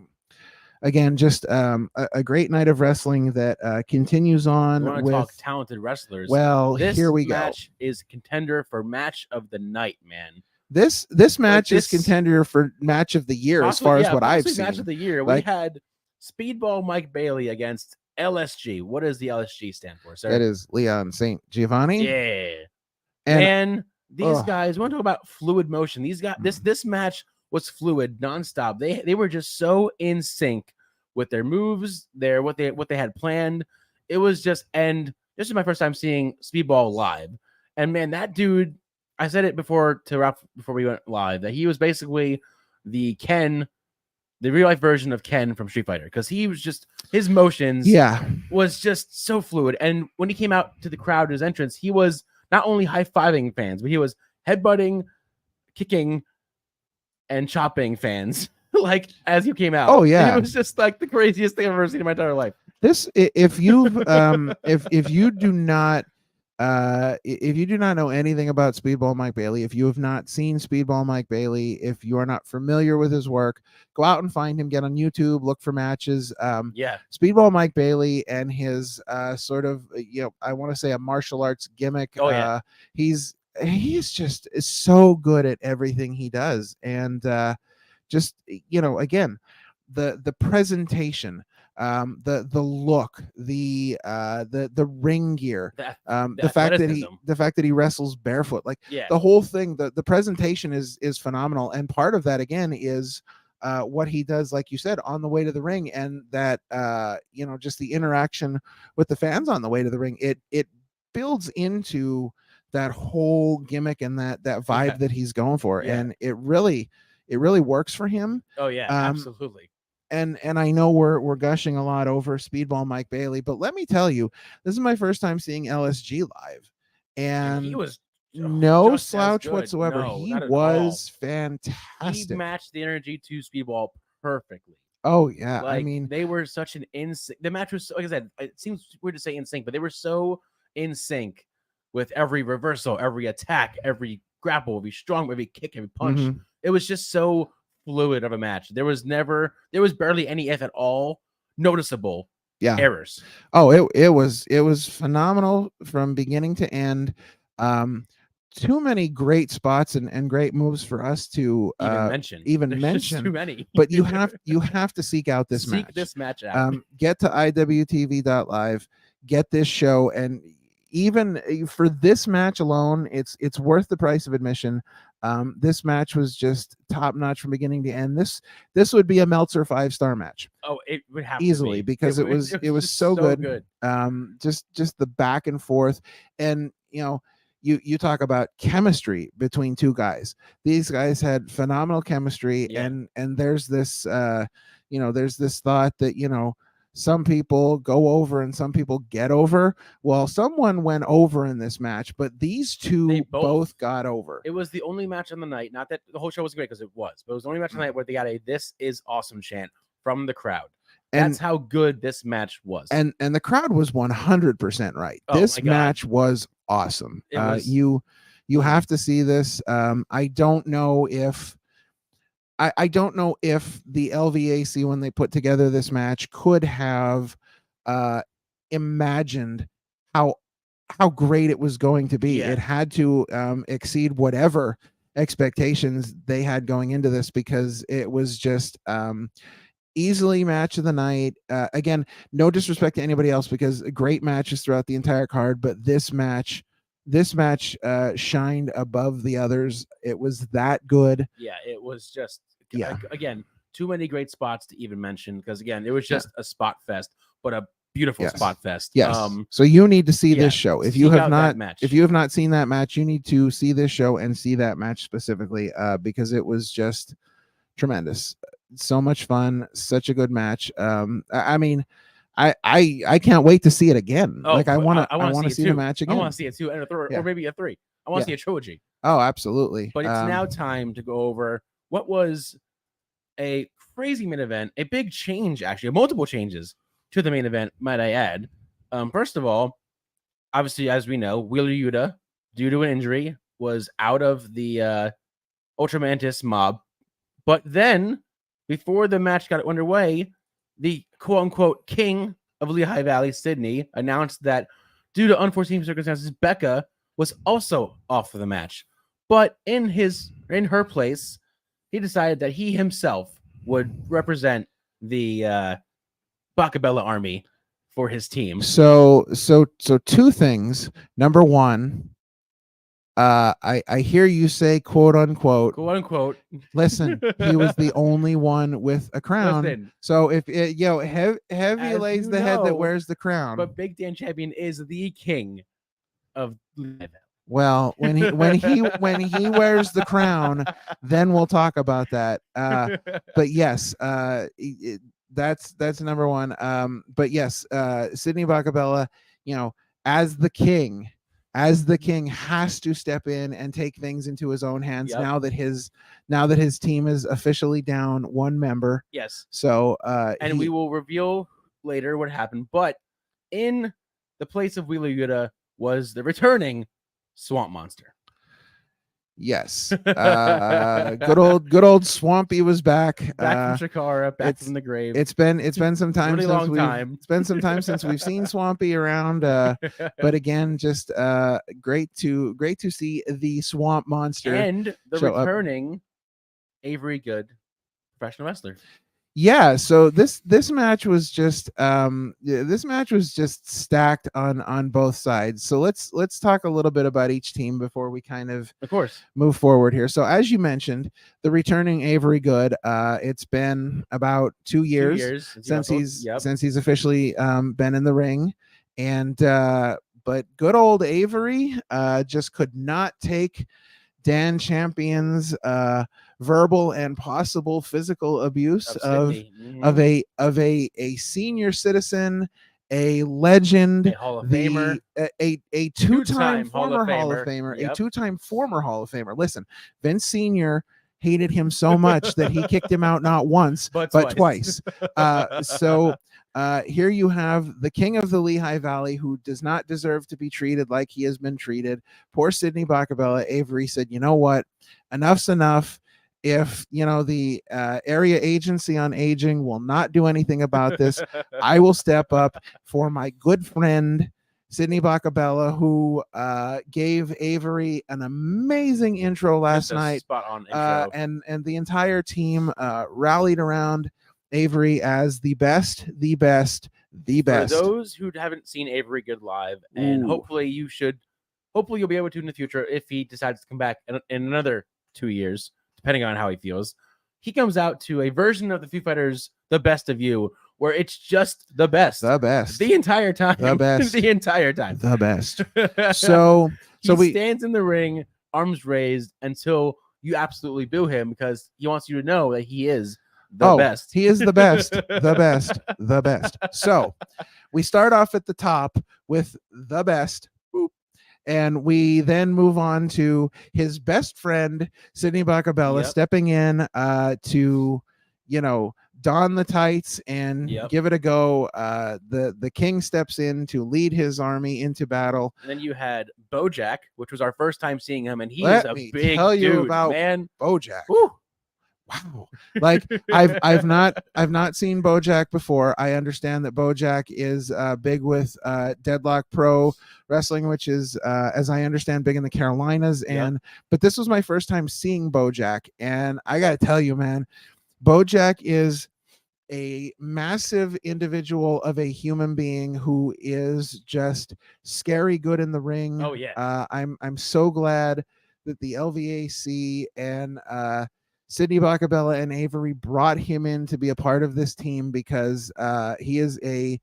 again, just a great night of wrestling that continues on.
You want to talk talented wrestlers?
Well,
this
here we go.
Match is contender for match of the night, man.
This match is contender for match of the year, as far as what I've seen.
Match of the year. We had Speedball Mike Bailey against LSG. What does the LSG stand for, sir?
That is Leon St. Giovanni.
Yeah. And these guys, want to talk about fluid motion. These guys, this match was fluid nonstop. They were just so in sync with their moves, what they had planned. It was just, and this is my first time seeing Speedball live. And man, that dude, I said it before we went live, that he was basically the real life version of Ken from Street Fighter, because he was just, his motions was just so fluid. And when he came out to the crowd, his entrance, he was not only high-fiving fans, but he was headbutting, kicking, and chopping fans like as he came out.
Oh yeah,
and it was just like the craziest thing I've ever seen in my entire life.
This, if you've if you do not know anything about Speedball Mike Bailey, if you have not seen Speedball Mike Bailey, if you are not familiar with his work, go out and find him, get on YouTube, look for matches. Speedball Mike Bailey and his sort of, I want to say a martial arts gimmick. He's he is so good at everything he does, and just again, the presentation, the look, the ring gear, the fact that he wrestles barefoot, like the whole thing, the presentation is phenomenal, and part of that again is what he does, like you said, on the way to the ring, and that just the interaction with the fans on the way to the ring, it builds into that whole gimmick and that vibe that he's going for, and it really works for him.
Oh yeah, absolutely.
And I know we're gushing a lot over Speedball Mike Bailey, but let me tell you, this is my first time seeing LSG live, and
he was
no slouch whatsoever. No, he was fantastic.
He matched the energy to Speedball perfectly.
Oh yeah,
like,
I mean,
they were such an in sync. The match was, like I said, it seems weird to say in sync, but they were so in sync with every reversal, every attack, every grapple, every strong, every kick, every punch. It was just so fluid of a match. There was barely any, if at all, noticeable errors.
Oh, it was phenomenal from beginning to end. Too many great spots and great moves for us to even mention.
Too many.
But you have to seek out this match.
Seek this match out.
Get to iwtv.live, get this show, and even for this match alone, it's worth the price of admission. This match was just top notch from beginning to end. This would be a Meltzer 5-star match.
Oh, it would have
easily
to be.
Because it was so good. Just the back and forth, and you talk about chemistry between two guys. These guys had phenomenal chemistry, and there's this there's this thought that some people go over and some people get over. Well, someone went over in this match, but these two they both got over.
It was the only match on the night. Not that the whole show was great, because it was, but it was the only match on the night where they got a "This is awesome" chant from the crowd. That's how good this match was.
And the crowd was 100% right. This match was awesome. You have to see this. I don't know if the LVAC, when they put together this match, could have imagined how great it was going to be. It had to exceed whatever expectations they had going into this, because it was just easily match of the night. Again, no disrespect to anybody else, because great matches throughout the entire card, but this match shined above the others. It was that good.
Yeah, it was just again, too many great spots to even mention, because again, it was just a spot fest, but a beautiful spot fest.
Yes. So you need to see this show. If you have not seen that match, you need to see this show and see that match specifically, because it was just tremendous. So much fun, such a good match. I mean, I can't wait to see it again. I want to see the match again.
I want to see it too, and or maybe a 3. I want to see a trilogy.
Oh, absolutely.
But it's now time to go over what was a crazy main event, a big change, actually, multiple changes to the main event, might I add. First of all, obviously, as we know, Wheeler Yuta, due to an injury, was out of the Ultramantis mob. But then, before the match got underway, the quote-unquote king of Lehigh Valley, Sydney, announced that due to unforeseen circumstances, Becca was also off for the match. But in her place, he decided that he himself would represent the Bacabella army for his team.
So two things. Number one, I hear you say quote unquote. Listen, he was the only one with a crown. Listen, so if heavy lays the head that wears the crown.
But Big Dan Champion is the king of.
Well, when he wears the crown, then we'll talk about that. But yes, that's number one. But yes, Sidney Bacabella, as the king has to step in and take things into his own hands. Yep. now that his team is officially down one member.
Yes.
So
and we will reveal later what happened. But in the place of Wheeler Yuta was the returning Swamp Monster.
Yes. Good old Swampy was back.
Back from Chikara, back
it's-
from the grave.
It's been some time
Really
since
long
we've
time.
it's been some time since we've seen Swampy around. But again, just great to see the swamp monster.
And the
show up.
returning Avery Good, professional wrestler.
Yeah, so this match was just stacked on both sides. So let's talk a little bit about each team before we kind of
course
move forward here. So as you mentioned, the returning Avery Good, it's been about 2 years, since he's officially been in the ring, and but good old Avery just could not take Dan Champion's verbal and possible physical abuse of a senior citizen, a legend,
a Hall of Famer,
a two-time former Hall of Famer, a two-time former Hall of Famer. Listen, Vince Sr. hated him so much that he kicked him out not once but twice. So here you have the king of the Lehigh Valley, who does not deserve to be treated like he has been treated. Poor Sidney Bacabella. Avery said, you know what, enough's enough. If the area agency on aging will not do anything about this, I will step up for my good friend Sidney Bacabella, who gave Avery an amazing intro last night.
Spot on intro.
And the entire team rallied around Avery as the best. For
those who haven't seen Avery Good live, and hopefully you'll be able to in the future if he decides to come back in another 2 years, depending on how he feels. He comes out to a version of the Foo Fighters' The Best of You, where it's just the best. The entire time.
The best.
The entire time.
The best. So
he stands in the ring, arms raised, until you absolutely boo him, because he wants you to know that he is the best.
He is the best. The best. So we start off at the top with the best. And we then move on to his best friend, Sidney Bacabella, stepping in to, don the tights and give it a go. The king steps in to lead his army into battle.
And then you had Bojack, which was our first time seeing him, and he is a big dude, man.
Bojack.
Woo.
Wow. Like I've not seen Bojack before. I understand that Bojack is big with Deadlock Pro Wrestling, which is as I understand big in the Carolinas, but this was my first time seeing Bojack, and I got to tell you, man, Bojack is a massive individual of a human being who is just scary good in the ring.
Oh yeah.
I'm so glad that the LVAC and Sidney Bacabella and Avery brought him in to be a part of this team, because he is a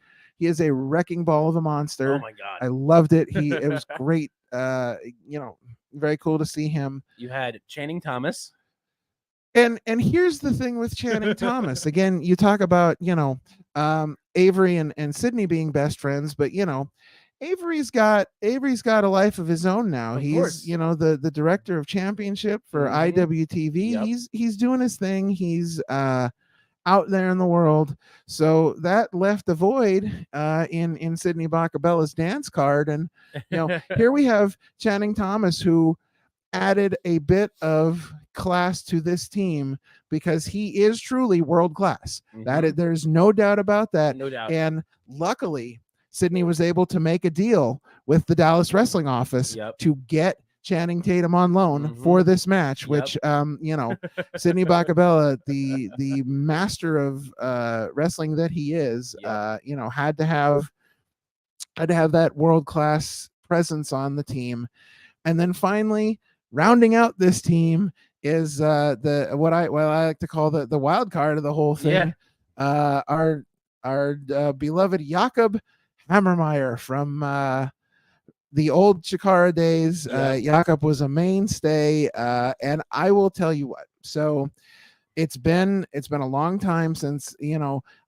wrecking ball of a monster.
Oh my god,
I loved it. It was great. Very cool to see him.
You had Channing Thomas,
and here's the thing with Channing Thomas. Again, you talk about Avery and Sidney being best friends, but Avery's got a life of his own now. He's the director of championship for IWTV. He's doing his thing. He's out there in the world. So that left a void in Sidney Bacabella's dance card. And here we have Channing Thomas, who added a bit of class to this team, because he is truly world class. There's no doubt about that.
No doubt.
And luckily, Sidney was able to make a deal with the Dallas Wrestling Office to get Channing Tatum on loan for this match, which Sidney Bacabella, the master of wrestling that he is, had to have that world-class presence on the team. And then finally, rounding out this team is what I like to call the wild card of the whole thing. Our beloved Jakob Hammermeyer from the old Chikara days. Jakob was a mainstay, and I will tell you what. So it's been a long time since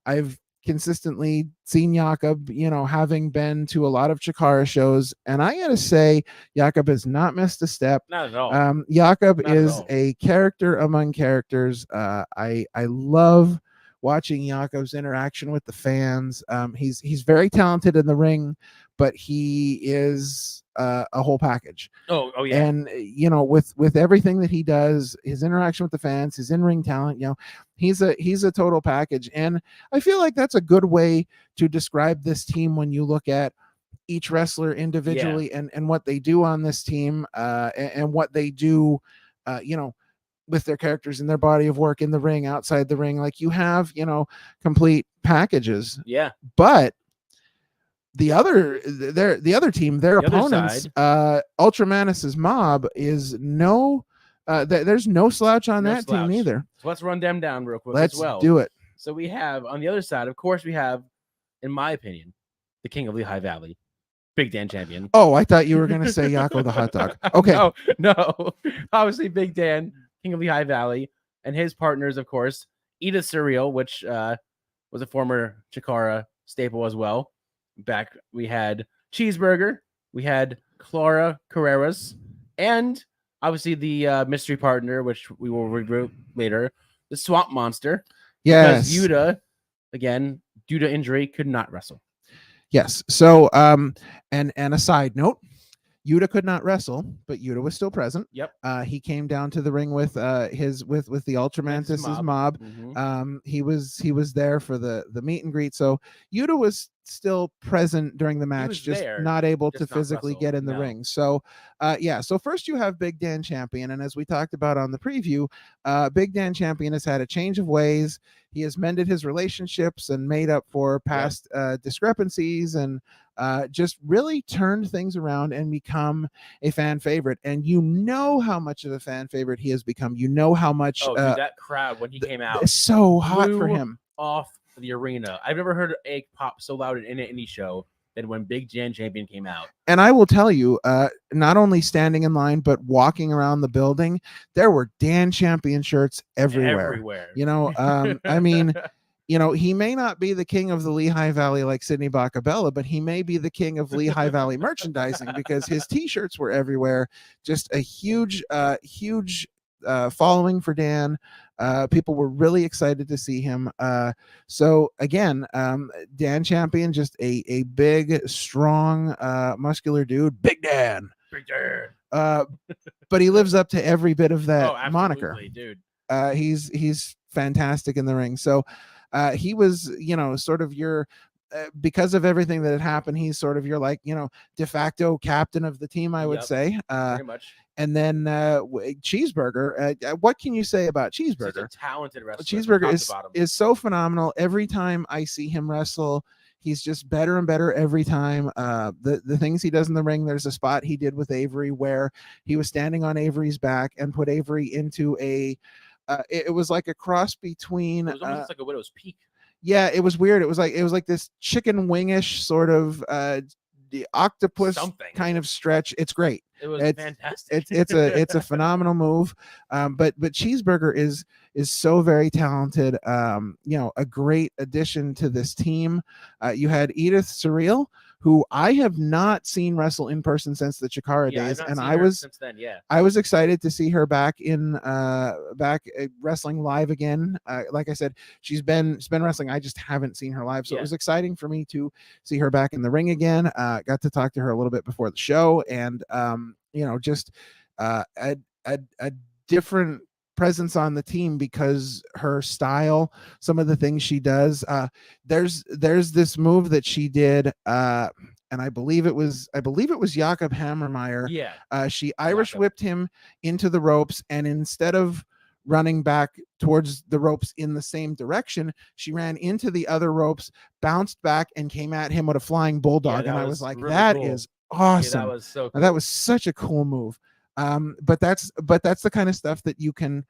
I've consistently seen Jakob, having been to a lot of Chikara shows, and I gotta say, Jakob has not missed a step.
Not at all.
Jakob is a character among characters. I love watching Jakob's interaction with the fans. He's very talented in the ring, but he is a whole package.
Oh yeah.
And with everything that he does, his interaction with the fans, his in-ring talent, he's a total package. And I feel like that's a good way to describe this team when you look at each wrestler individually and what they do on this team, and what they do, with their characters and their body of work in the ring, outside the ring. Like, you have, complete packages.
Yeah.
But the other team, their
The other
opponents,
side.
Ultramanus's mob is no, there's no slouch on
No
that
slouch.
team either.
So let's run them down real quick
Let's
as well.
do it.
So we have on the other side, of course, we have, in my opinion, the king of Lehigh Valley, Big Dan Champion.
Oh, I thought you were going to say Yako the hot dog. Okay.
No. Obviously, Big Dan, king of Lehigh Valley, and his partners, of course, Edith Surreal, which was a former Chikara staple as well. Back we had Cheeseburger, we had Clara Carreras, and obviously the mystery partner, which we will review later, the Swamp Monster.
Yes.
Because Yuta, again, due to injury, could not wrestle.
Yes. So, and a side note, Yuta could not wrestle, but Yuta was still present.
Yep.
He came down to the ring with the Ultramantis' mob.
Mm-hmm.
He was there for the meet and greet. So Yuta was still present during the match, just
there,
not able
just
to
not
physically
wrestle.
get in the
No.
ring. So so first you have Big Dan Champion, and as we talked about on the preview, Big Dan Champion has had a change of ways. He has mended his relationships and made up for past discrepancies, and just really turned things around and become a fan favorite. And how much of a fan favorite he has become. How much
Dude, that crowd when he came out,
it's so hot for
blew
him.
Off the arena. I've never heard egg pop so loud in any show than when Big Dan Champion came out. And
I will tell you, not only standing in line, but walking around the building, there were Dan Champion shirts everywhere. I mean, he may not be the king of the Lehigh Valley like Sidney Bacabella, but he may be the king of Lehigh Valley merchandising, because his t-shirts were everywhere. Just a huge following for Dan. People were really excited to see him. So again, Dan Champion, just a big, strong, muscular dude. Big Dan. But he lives up to every bit of that moniker.
Dude.
He's fantastic in the ring. So he was, sort of your, because of everything that had happened, he's sort of your de facto captain of the team, I would say.
Pretty much.
And then Cheeseburger. What can you say about Cheeseburger?
He's a talented wrestler.
Cheeseburger is so phenomenal. Every time I see him wrestle, he's just better and better every time. The things he does in the ring, there's a spot he did with Avery where he was standing on Avery's back and put Avery into it was like a cross between.
It was almost like a Widow's Peak.
Yeah, it was weird. It was like this chicken wingish sort of the octopus kind of stretch. It's great.
It was fantastic.
It's a phenomenal move. But Cheeseburger is so very talented. A great addition to this team. You had Edith Surreal, who I have not seen wrestle in person since the Chikara days, and I was excited to see her back wrestling live again. Like I said, she's been wrestling. I just haven't seen her live, so it was exciting for me to see her back in the ring again. Got to talk to her a little bit before the show, and just a different presence on the team because her style, some of the things she does. There's this move that she did, and I believe it was Jakob Hammermeyer.
Yeah.
She Irish whipped him into the ropes, and instead of running back towards the ropes in the same direction, she ran into the other ropes, bounced back, and came at him with a flying bulldog. And I was like, really that cool. Is awesome.
Yeah, that was so cool.
That was such a cool move. But that's the kind of stuff that you can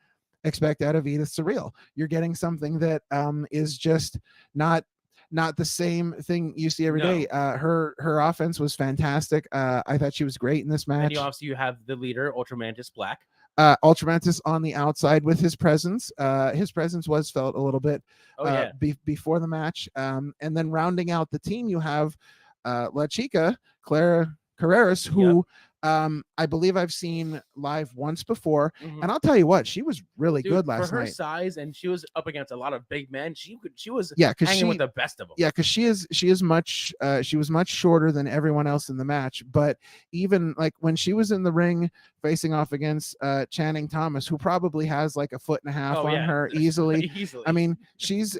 expect out of Edith Surreal. You're getting something that is just not the same thing you see every day. Her offense was fantastic. I thought she was great in this match.
And you have the leader, Ultramantis Black.
Ultramantis on the outside with his presence. His presence was felt a little bit before the match. And then rounding out the team, you have La Chica, Clara Carreras, who I believe I've seen live once before,
Mhm.
and I'll tell you what, she was really
Dude,
good
for
last
her
night.
size, and she was up against a lot of big men. She was
Yeah, because
hanging with the best of them.
yeah, because she was much shorter than everyone else in the match. But even like when she was in the ring facing off against Channing Thomas, who probably has like a foot and a half
Oh
on
yeah,
her easily.
easily.
I mean, she's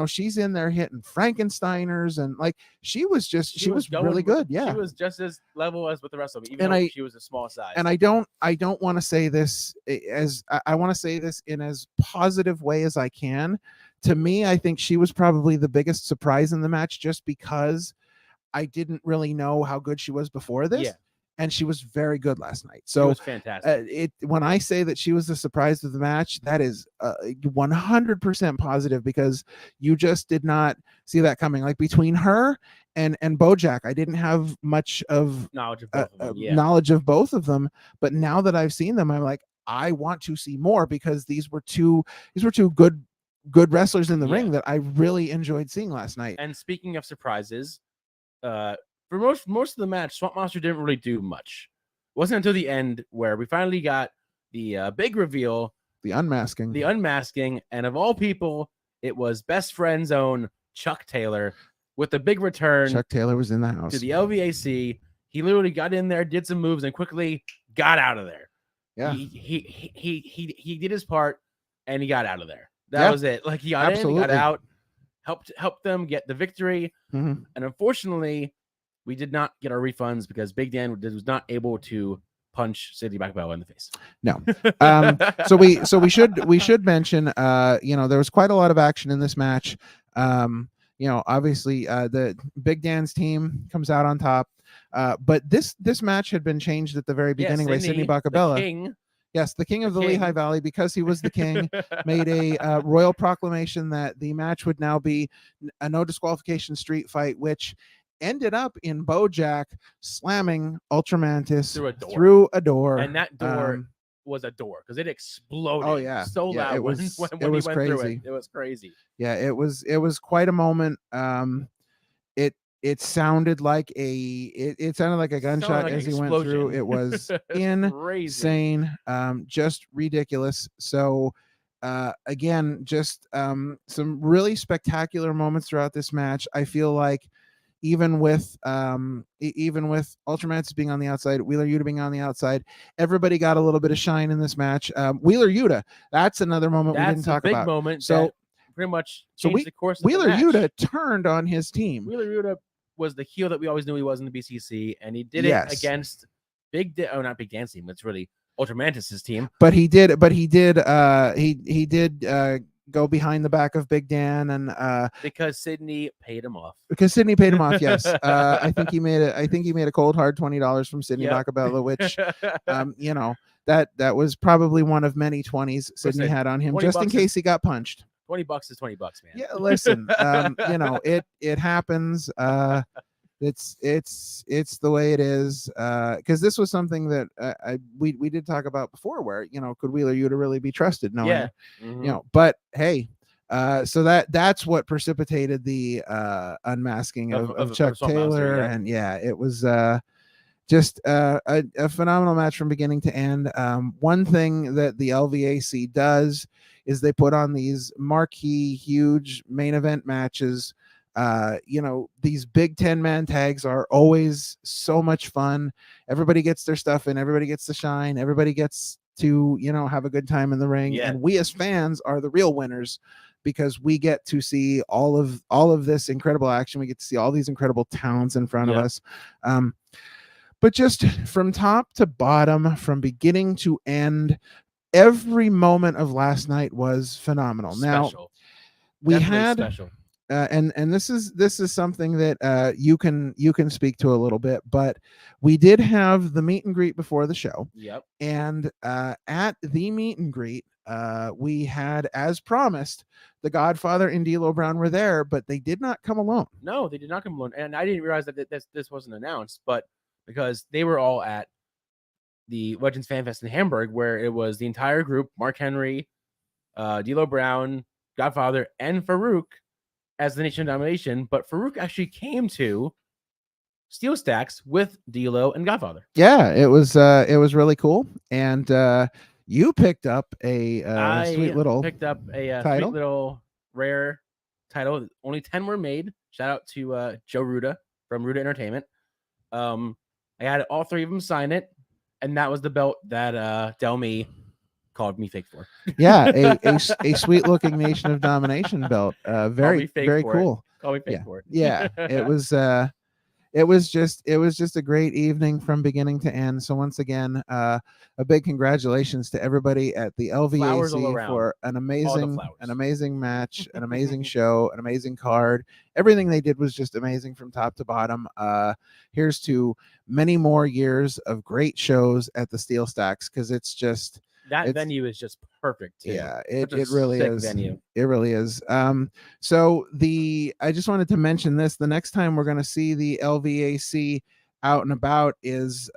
she's in there hitting Frankensteiners, and like she was really good.
She
Yeah.
was just as level as with the rest of them, even
And
though she was a small size.
I don't want to say this as I want to say this in as positive way as I can. To me, I think she was probably the biggest surprise in the match, just because I didn't really know how good she was before this.
Yeah.
And she was very good last night.
She
So
was fantastic.
when I say that she was the surprise of the match, that is 100% positive, because you just did not see that coming. Like between her and Bojack, I didn't have much of
Knowledge of both of them. Yeah.
knowledge of both of them, but now that I've seen them, I'm like, I want to see more, because these were two good wrestlers in the
Yeah.
ring that I really enjoyed seeing last night.
And speaking of surprises, for most of the match, Swamp Monster didn't really do much. It wasn't until the end where we finally got the big reveal,
The unmasking.
and of all people, it was best friend's own Chuck Taylor with the big return.
Chuck Taylor was in the house
to the LVAC. He literally got in there, did some moves, and quickly got out of there.
Yeah.
He did his part, and he got out of there. That was it. Like he got in, got out, helped them get the victory.
Mm-hmm.
And unfortunately, we did not get our refunds because Big Dan was not able to punch Sidney Bakabella in the face.
No. So we should mention there was quite a lot of action in this match. Obviously the Big Dan's team comes out on top. But this match had been changed at the very beginning by Sidney Bakabella. Yes, the king of the Lehigh Valley, because he was the king, made a royal proclamation that the match would now be a no disqualification street fight, which ended up in Bojack slamming Ultramantis through a door.
And that door was a door because it exploded.
Oh yeah,
so loud.
It was
when
it was
he went
crazy.
Through it. It was crazy.
Yeah, it was quite a moment. It sounded like it sounded like a gunshot as he went through. It was insane, just ridiculous. So again, just some really spectacular moments throughout this match. I feel like even with Ultramantis being on the outside, Wheeler Yuta being on the outside, everybody got a little bit of shine in this match. Wheeler Yuta, that's another moment we didn't talk about.
Moment.
So
pretty much changed the course of
Wheeler
the match.
Yuta turned on his team.
Wheeler Yuta was the heel that we always knew he was in the BCC, and he did it against not Big Dan's team. It's really Ultramantis' team.
But he did go behind the back of Big Dan, and
because Sidney paid him off.
Yes. I think he made a cold hard $20 from Sidney Bakabella, which that was probably one of many 20s Sidney had on him, just in case he got punched.
$20 is $20, man.
Yeah, listen, it happens. It's the way it is. Because this was something that we did talk about before, where could Wheeler Yuta really be trusted? No, but hey, so that's what precipitated the unmasking of Chuck Taylor, and it was just a phenomenal match from beginning to end. One thing that the LVAC does is they put on these marquee, huge main event matches. These big 10-man tags are always so much fun. Everybody gets their stuff in, everybody gets to shine, everybody gets to have a good time in the ring. And we as fans are the real winners, because we get to see all of this incredible action. We get to see all these incredible talents in front of us. But just from top to bottom, from beginning to end, every moment of last night was phenomenal. Now, we had special. And this is something that you can speak to a little bit, but we did have the meet and greet before the show.
Yep.
And at the meet and greet, we had, as promised, the Godfather and D'Lo Brown were there, but they did not come alone.
No, they did not come alone, and I didn't realize that this wasn't announced, but because they were all at the Legends Fan Fest in Hamburg, where it was the entire group: Mark Henry, D'Lo Brown, Godfather, and Farouk as the Nation of Domination. But Farouk actually came to Steelstacks with D'Lo and Godfather.
Yeah, it was really cool. And you picked up a
I
sweet little
picked up a
title.
sweet little rare title. Only 10 were made. Shout out to Joe Ruda from Ruda Entertainment. I had all 3 of them sign it, and that was the belt that Delmy called me fake for.
Yeah, a sweet looking Nation of Domination belt. Very cool.
Call me fake for it.
Yeah, it was just a great evening from beginning to end. So once again, a big congratulations to everybody at the LVAC for an amazing match, an amazing show, an amazing card. Everything they did was just amazing from top to bottom. Here's to many more years of great shows at the Steelstacks, because it's
venue is just perfect too.
Yeah, it really is.
Venue.
It really is. So I just wanted to mention this. The next time we're going to see the LVAC out and about is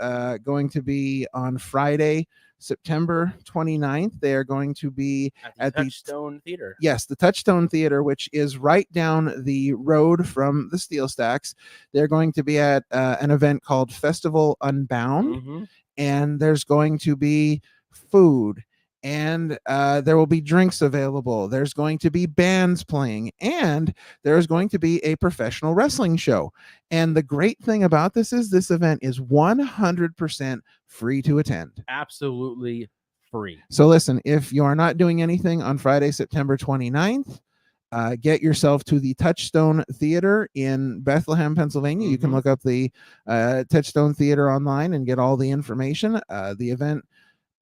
going to be on Friday, September 29th. They are going to be
at the Touchstone Theater.
Yes, the Touchstone Theater, which is right down the road from the Steelstacks. They're going to be at an event called Festival Unbound, and there's going to be food, and there will be drinks available. There's going to be bands playing, and there's going to be a professional wrestling show. And the great thing about this is this event is 100% free to attend.
Absolutely free.
So listen, if you are not doing anything on Friday, September 29th, get yourself to the Touchstone Theater in Bethlehem, Pennsylvania. You can look up the Touchstone Theater online and get all the information. The event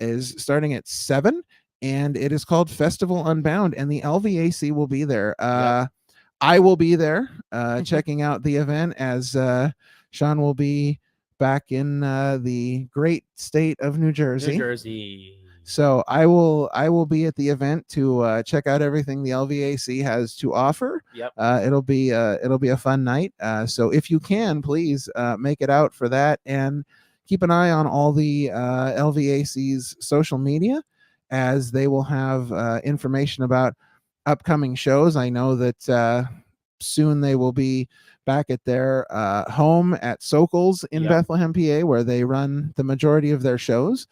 is starting at 7, and it is called Festival Unbound, and the LVAC will be there. I will be there checking out the event, as Sean will be back in the great state of New Jersey. So I will be at the event to check out everything the LVAC has to offer. It'll be a fun night. So if you can, please make it out for that, and keep an eye on all the LVAC's social media, as they will have information about upcoming shows. I know that soon they will be back at their home at Sokol's in Bethlehem, PA, where they run the majority of their shows.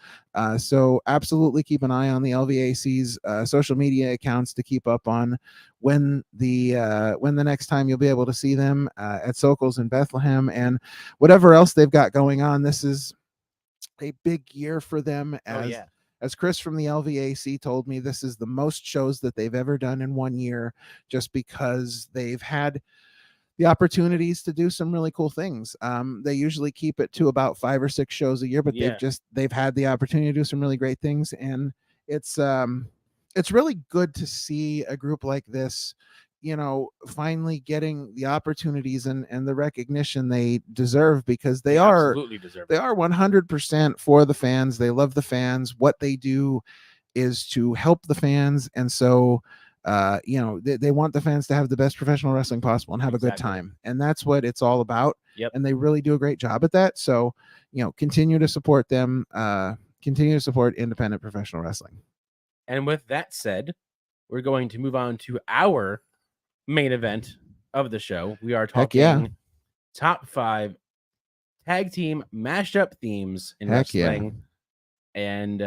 So absolutely keep an eye on the LVAC's social media accounts to keep up on when the next time you'll be able to see them at Sokol's in Bethlehem, and whatever else they've got going on. This is a big year for them. As Chris from the LVAC told me, this is the most shows that they've ever done in one year, just because they've had the opportunities to do some really cool things. They usually keep it to about 5 or 6 shows a year, but they've had the opportunity to do some really great things. And it's really good to see a group like this, finally getting the opportunities and the recognition they deserve, because they are 100% for the fans. They love the fans. What they do is to help the fans. And so, they want the fans to have the best professional wrestling possible and have a good time. And that's what it's all about. And they really do a great job at that. So, continue to support them, continue to support independent professional wrestling.
And with that said, we're going to move on to our main event of the show. We are talking top 5 tag team mashup themes in wrestling. And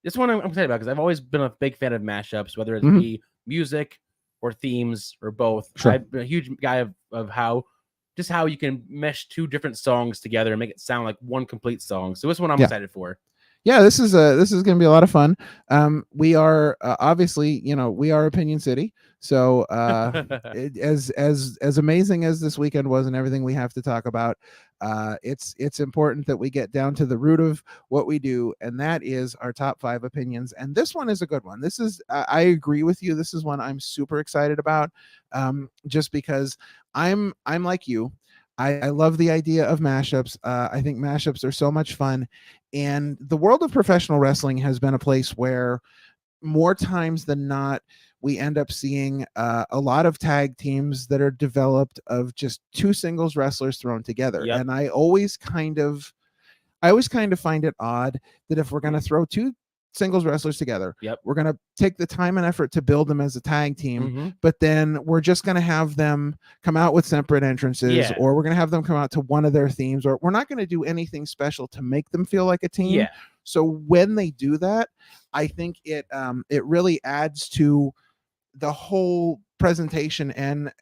this one I'm excited about, because I've always been a big fan of mashups, whether it be music or themes or both. I'm a huge guy of how you can mesh 2 different songs together and make it sound like one complete song. So this one I'm excited for.
Yeah, this is going to be a lot of fun. We are obviously, we are Opinion City. So as amazing as this weekend was and everything we have to talk about, it's important that we get down to the root of what we do, and that is our top 5 opinions. And this one is a good one. This is I agree with you. This is one I'm super excited about, just because I'm like you. I love the idea of mashups. I think mashups are so much fun. And the world of professional wrestling has been a place where more times than not, we end up seeing a lot of tag teams that are developed of just 2 singles wrestlers thrown together. And I always kind of find it odd that if we're going to throw two singles wrestlers together.
Yep.
We're going to take the time and effort to build them as a tag team,
Mhm.
but then we're just going to have them come out with separate entrances,
Yeah.
or we're going to have them come out to one of their themes, or we're not going to do anything special to make them feel like a team.
Yeah.
So when they do that, I think it really adds to the whole presentation and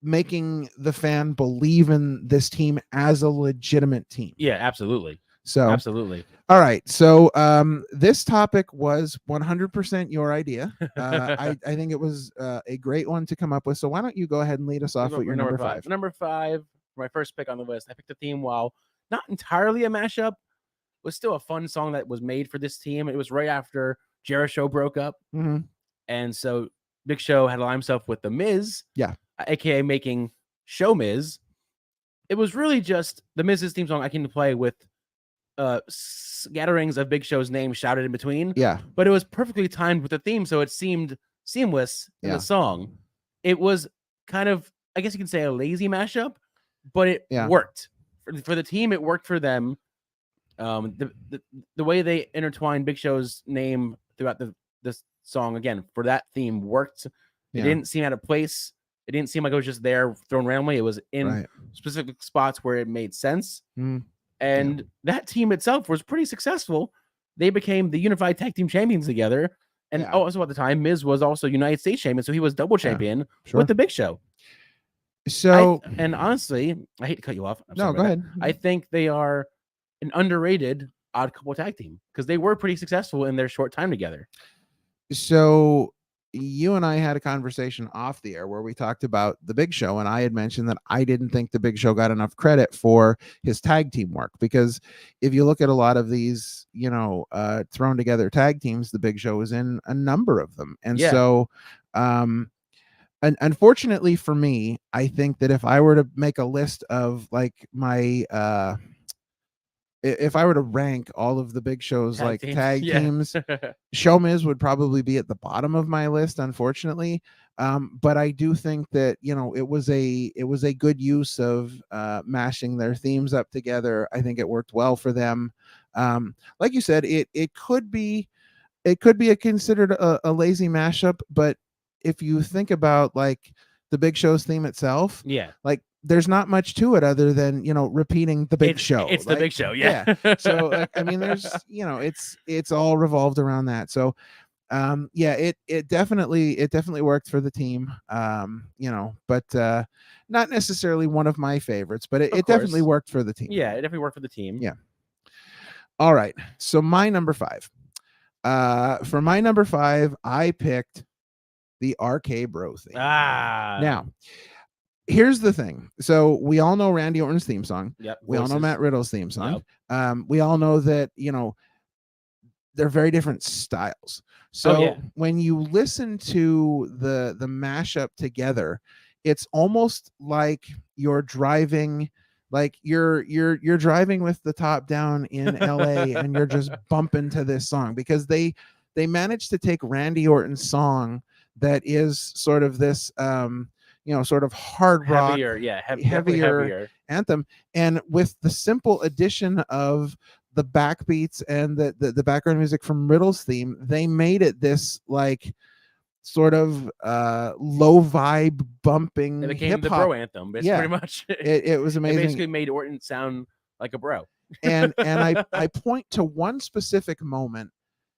making the fan believe in this team as a legitimate team.
Yeah, absolutely.
So
Absolutely.
all right. So this topic was 100% your idea. I think it was a great one to come up with. So why don't you go ahead and lead us off with your number 5?
Number 5, my first pick on the list. I picked a theme while not entirely a mashup, was still a fun song that was made for this team. It was right after Jericho broke up.
Mm-hmm.
And so Big Show had aligned himself with The Miz.
Yeah.
AKA making Show Miz. It was really just The Miz's theme song I came to play with scatterings of Big Show's name shouted in between.
Yeah.
But it was perfectly timed with the theme, so it seemed seamless in the song. It was kind of, I guess you can say, a lazy mashup, but it worked. For the team, it worked for them. The way they intertwined Big Show's name throughout this song, again, for that theme worked. It didn't seem out of place. It didn't seem like it was just there thrown randomly. It was in specific spots where it made sense. And that team itself was pretty successful. They became the unified tag team champions together. And also at the time, Miz was also United States champion. So he was double champion with the Big Show.
So,
and honestly, I hate to cut you off.
No, go ahead.
I think they are an underrated odd couple tag team because they were pretty successful in their short time together.
So you and I had a conversation off the air where we talked about the Big Show, and I had mentioned that I didn't think the Big Show got enough credit for his tag team work, because if you look at a lot of these, thrown together tag teams, the Big Show is in a number of them. And so, unfortunately for me, I think that if I were to make a list of like my, if I were to rank all of the Big Show's tag teams, Show Miz would probably be at the bottom of my list, unfortunately. But I do think that it was a good use of mashing their themes up together. I think it worked well for them. Like you said, it could be considered a lazy mashup, but if you think about like the Big Show's theme itself, there's not much to it other than repeating the Big Show.
It's the Big Show,
So I mean, there's it's all revolved around that. So it definitely worked for the team. But not necessarily one of my favorites, but it definitely worked for the team.
Yeah, it definitely worked for the team.
Yeah. All right. So my number 5. For my number 5, I picked the RK Bro theme. Now, here's the thing. So we all know Randy Orton's theme song.
Yep.
We all know Matt Riddle's theme song. Yep. We all know that, they're very different styles. So when you listen to the mashup together, it's almost like you're driving, you're driving with the top down in LA and you're just bumping to this song, because they managed to take Randy Orton's song that is sort of this sort of hard rock, heavier anthem, and with the simple addition of the backbeats and the background music from Riddle's theme, they made it this like sort of low vibe bumping.
It became
hip-hop.
The bro anthem. It's pretty much
it was amazing.
It basically made Orton sound like a bro.
and I point to one specific moment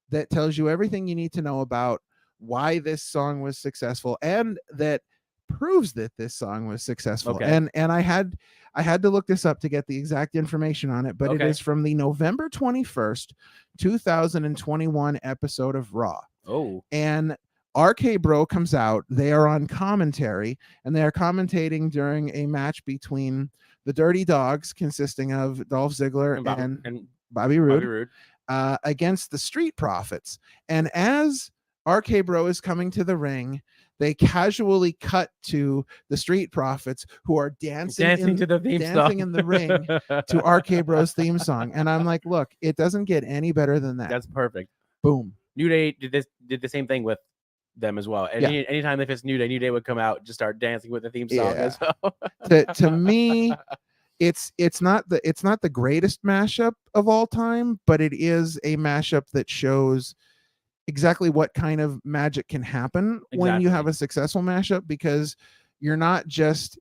that tells you everything you need to know about why this song was successful, and that proves that this song was successful. And I had to look this up to get the exact information on it, but it is from the November 21st, 2021 episode of Raw. And RK Bro comes out. They are on commentary, and they are commentating during a match between the Dirty Dogs, consisting of Dolph Ziggler and Bobby Roode, against the Street Profits. And as RK Bro is coming to the ring, they casually cut to the Street Profits, who are dancing
to the theme
dancing in the ring to RK Bro's theme song. And I'm like, look, it doesn't get any better than that.
That's perfect.
Boom.
New Day did the same thing with them as well. Anytime they faced New Day would come out, just start dancing with the theme song as well.
To me, it's not the greatest mashup of all time, but it is a mashup that shows exactly what kind of magic can happen when you have
Exactly.
a successful mashup, because you're not just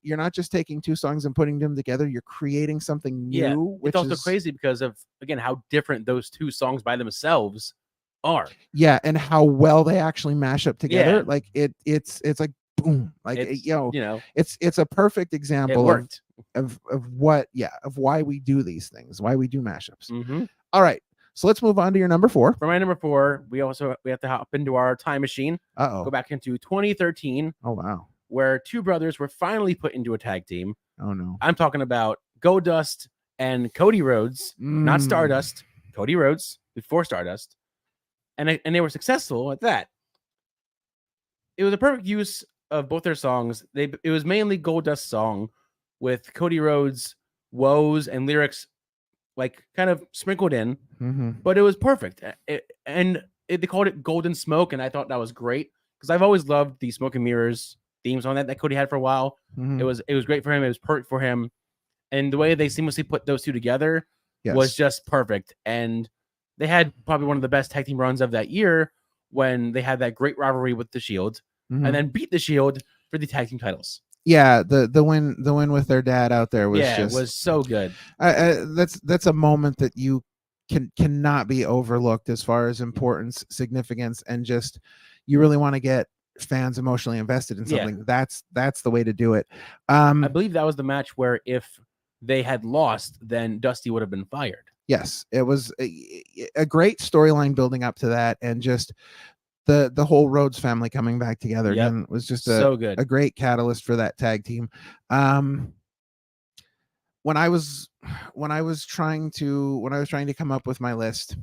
taking two songs and putting them together, you're creating something
Yeah,
new,
it's
which
also
is
crazy because of, again, how different those two songs by themselves are.
yeah, and how well they actually mash up together.
Yeah.
Like it's like boom, like
It's,
you know,
you know,
it's a perfect
it
example
worked.
of what of why we do these things, why we do mashups.
Mhm.
All right, so let's move on to your number 4.
For my number 4, we have to hop into our time machine, go
Uh-oh.
back into 2013,
Oh wow.
where two brothers were finally put into a tag team.
Oh no.
I'm talking about Goldust and Cody Rhodes, not Stardust. Cody Rhodes before Stardust, and they were successful at that. It was a perfect use of both their songs. It was mainly Goldust's song with Cody Rhodes' woes and lyrics like kind of sprinkled in, but it was perfect. They called it Golden Smoke, and I thought that was great because I've always loved the Smoke and Mirrors themes on that Cody had for a while. It was great for him. It was perfect for him, and the way they seamlessly put those two together was just perfect. And they had probably one of the best tag team runs of that year when they had that great rivalry with the Shield, and then beat the Shield for the tag team titles.
Yeah, the win with their dad out there was
it was so good.
That's a moment that you cannot be overlooked as far as importance, significance, and just you really want to get fans emotionally invested in something. That's the way to do it.
I believe that was the match where if they had lost, then Dusty would have been fired.
Yes, it was a great storyline building up to that, and just the whole Rhodes family coming back together again was just
so good.
a great catalyst for that tag team. When I was trying to come up with my list,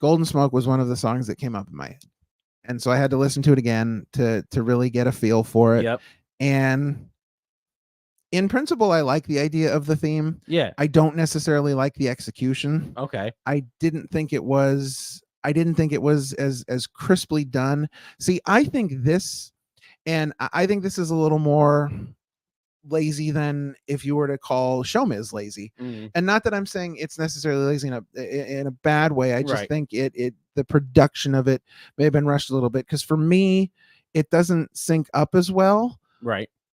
Golden Smoke was one of the songs that came up in my head, and so I had to listen to it again to really get a feel for it. And in principle, I like the idea of the theme. I don't necessarily like the execution.
Okay.
I didn't think it was as crisply done. See, I think this is a little more lazy than if you were to call Show Miz lazy. And not that I'm saying it's necessarily lazy in a bad way. I just think the production of it may have been rushed a little bit, because for me it doesn't sync up as well.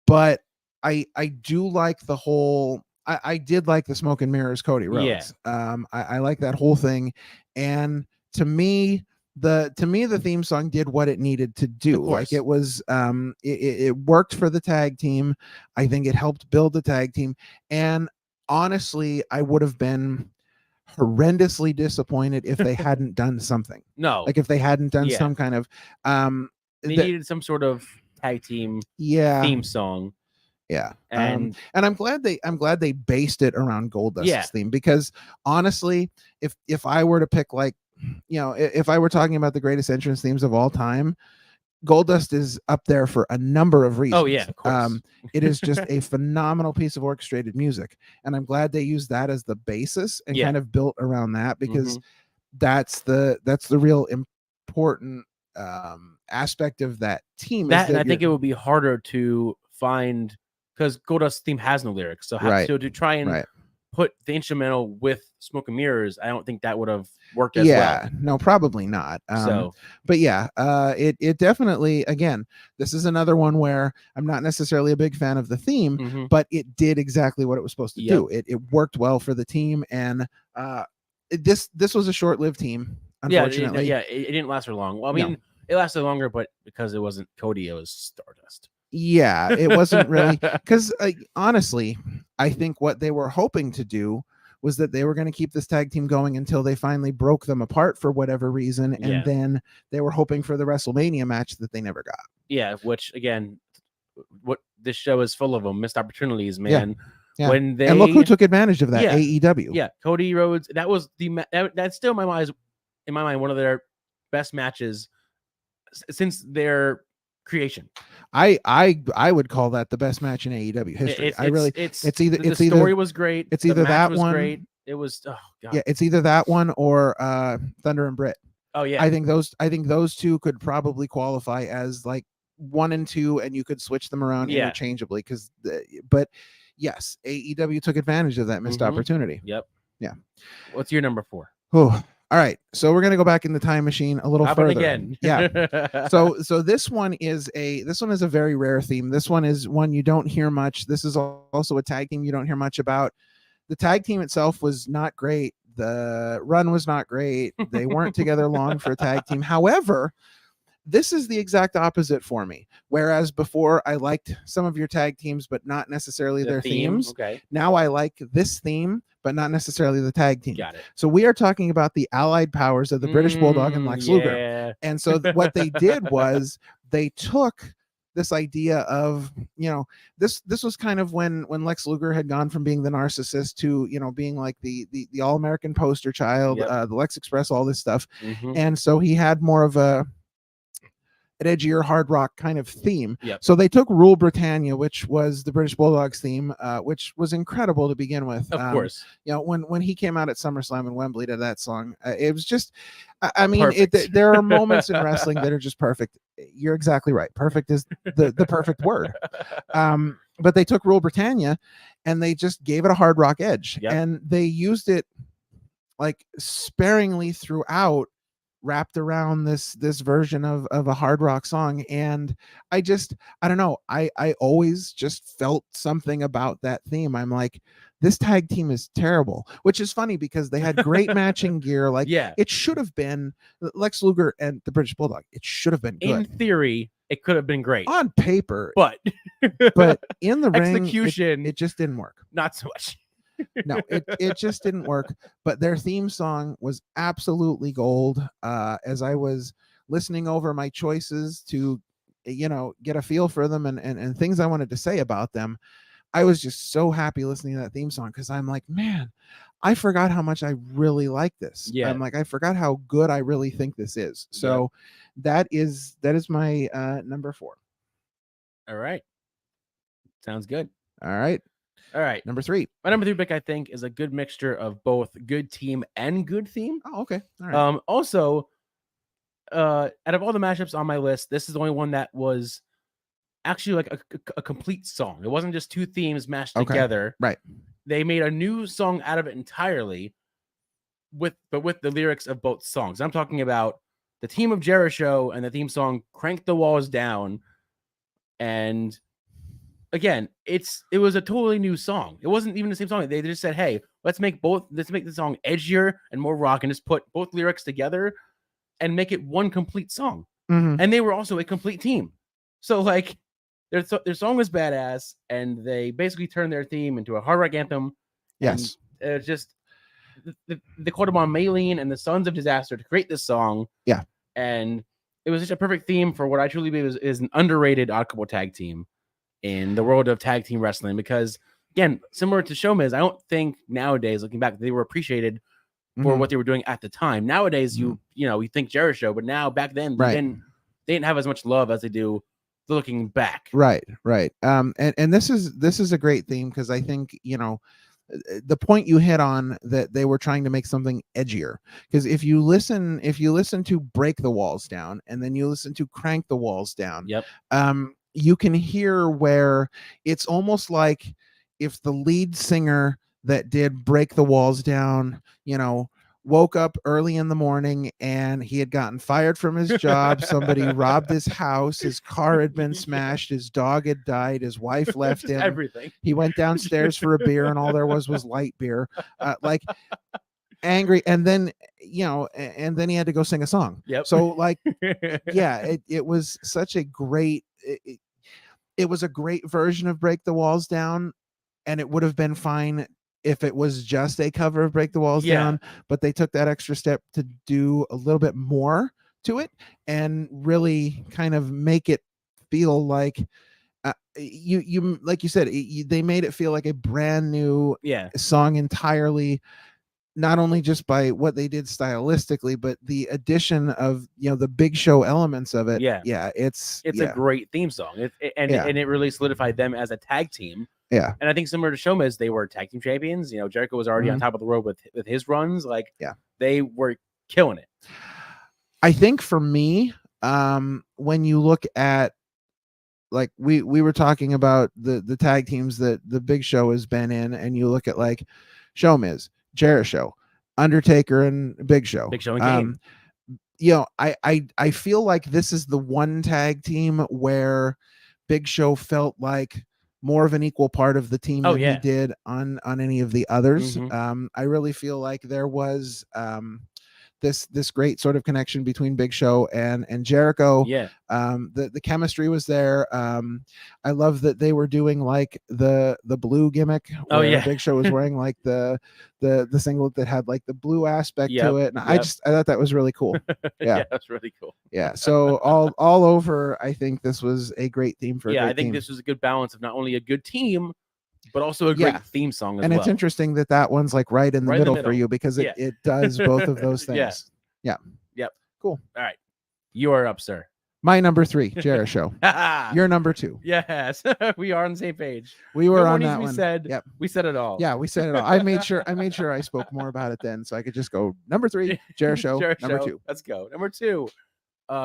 But I do like the whole I did like the Smoke and Mirrors Cody Rhodes. I like that whole thing, and to me the theme song did what it needed to do. Like it was it worked for the tag team. I think it helped build the tag team, and honestly I would have been horrendously disappointed if they hadn't done something. Like if they hadn't done some kind of
they needed some sort of tag team theme song.
And I'm glad they based it around Goldust's theme, because honestly, if I were to pick, like, you know, if I were talking about the greatest entrance themes of all time, Goldust is up there for a number of reasons.
Oh yeah, of course.
It is just a phenomenal piece of orchestrated music, and I'm glad they used that as the basis and kind of built around that, because that's the real important aspect of that team.
And I think it would be harder to find, because Goldust's theme has no lyrics, so to try and put the instrumental with Smoke and Mirrors, I don't think that would have worked as well.
No, probably not. But it definitely, again, this is another one where I'm not necessarily a big fan of the theme, but it did exactly what it was supposed to do. It worked well for the team, and this was a short-lived team, unfortunately.
It didn't last for long. Well, I mean, it lasted longer, but because it wasn't Cody, it was Stardust.
It wasn't really, because honestly, I think what they were hoping to do was that they were going to keep this tag team going until they finally broke them apart for whatever reason, and then they were hoping for the WrestleMania match that they never got. Which,
again, what this show is full of them, missed opportunities, man.
And look who took advantage of that. AEW.
Cody Rhodes. That was that's still in my mind one of their best matches since their creation.
I would call that the best match in AEW history. The story
was great.
It's either that one.
Great. It was
it's either that one or Thunder and Britt. I think those two could probably qualify as like 1 and 2, and you could switch them around interchangeably, but yes, AEW took advantage of that missed
Mhm.
opportunity.
Yep.
Yeah.
What's your number 4?
Oh, all right. So we're gonna go back in the time machine a little
Hop in
further.
again.
Yeah. So this one is a very rare theme. This one is one you don't hear much. This is also a tag team you don't hear much about. The tag team itself was not great. The run was not great. They weren't together long for a tag team. However, this is the exact opposite for me. Whereas before I liked some of your tag teams, but not necessarily
The
their
theme,
themes.
okay.
Now I like this theme, but not necessarily the tag team.
Got it.
So we are talking about the allied powers of the British Bulldog and Lex Luger.
Yeah.
And so what they did was they took this idea of, this was kind of when Lex Luger had gone from being the narcissist to, being like the all-American poster child,
Yep.
the Lex Express, all this stuff.
Mhm.
And so he had more of an edgier hard rock kind of theme.
Yep.
So they took Rule Britannia, which was the British Bulldogs theme, which was incredible to begin with.
Of course.
When he came out at SummerSlam in Wembley to that song, it was just, I mean, there are moments in wrestling that are just perfect. You're exactly right. Perfect is the perfect word. But they took Rule Britannia and they just gave it a hard rock edge.
Yep.
And they used it like sparingly throughout, wrapped around this version of a hard rock song. And I don't know, I always just felt something about that theme. I'm like, this tag team is terrible, which is funny because they had great matching gear. Like,
yeah,
it should have been Lex Luger and the British Bulldog. It should have been good.
In theory, it could have been great
on paper,
but
in the ring,
execution,
it just didn't work.
Not so much.
No, it just didn't work. But their theme song was absolutely gold. As I was listening over my choices to, get a feel for them and things I wanted to say about them, I was just so happy listening to that theme song because I'm like, man, I forgot how much I really like this.
Yeah.
I'm like, I forgot how good I really think this is. So that is my number 4.
All right. Sounds good.
All right. Number 3.
My number 3 pick, I think, is a good mixture of both good team and good theme.
Oh, okay. All right.
Also, out of all the mashups on my list, this is the only one that was actually like a complete song. It wasn't just two themes mashed together.
Right.
They made a new song out of it entirely, with the lyrics of both songs. I'm talking about the Team of Jericho and the theme song "Crank the Walls Down," and again, it was a totally new song. It wasn't even the same song. They just said, "Hey, let's make the song edgier and more rock, and just put both lyrics together and make it one complete song."
Mm-hmm.
And they were also a complete team. So like, their song was badass, and they basically turned their theme into a hard rock anthem.
Yes,
it's just they called them on Maylene and the Sons of Disaster to create this song.
Yeah,
and it was just a perfect theme for what I truly believe is an underrated odd couple tag team in the world of tag team wrestling, because again, similar to Showmiz, I don't think nowadays, looking back, they were appreciated for what they were doing at the time. Nowadays, you think Jericho, but now back then they didn't have as much love as they do looking back.
Right. And this is a great theme, because I think, the point you hit on, that they were trying to make something edgier, because if you listen to Break the Walls Down and then you listen to Crank the Walls Down, you can hear where it's almost like if the lead singer that did Break the Walls Down, woke up early in the morning and he had gotten fired from his job. Somebody robbed his house. His car had been smashed. His dog had died. His wife left him.
Everything.
He went downstairs for a beer and all there was light beer. Like, angry. And then, and then he had to go sing a song.
Yep.
So like, yeah, it was such a great, it was a great version of Break the Walls Down, and it would have been fine if it was just a cover of Break the Walls Down, but they took that extra step to do a little bit more to it and really kind of make it feel like you like you said, they made it feel like a brand new song entirely, not only just by what they did stylistically, but the addition of, the Big Show elements of it. It's
a great theme song. And it really solidified them as a tag team.
Yeah.
And I think similar to Showmiz, they were tag team champions. Jericho was already on top of the world with his runs. Like, they were killing it.
I think for me, when you look at like we were talking about the tag teams that the Big Show has been in, and you look at like Show Miz, Jericho, Undertaker, and Big Show.
Big Show and Kane.
You know, I feel like this is the one tag team where Big Show felt like more of an equal part of the team than he did on any of the others. I really feel like there was this great sort of connection between Big Show and Jericho.
Yeah.
The chemistry was there. I love that they were doing like the blue gimmick. Where Big Show was wearing like the singlet that had like the blue aspect to it. And I thought that was really cool. Yeah,
that's really cool.
Yeah. So all over, I think this was a great theme for.
I think this was a good balance of not only a good team, but also a great theme song as well.
It's interesting that one's like right in the middle for you, because it does both of those things. Yeah.
Yep.
Cool.
All right. You are up, sir.
My number 3, Jericho. Your number 2.
Yes. We are on the same page.
We were on that one.
Yep. We said it all.
Yeah, we said it all. I made sure I spoke more about it then, so I could just go number 3, Jericho. Number 2.
Let's go. Number 2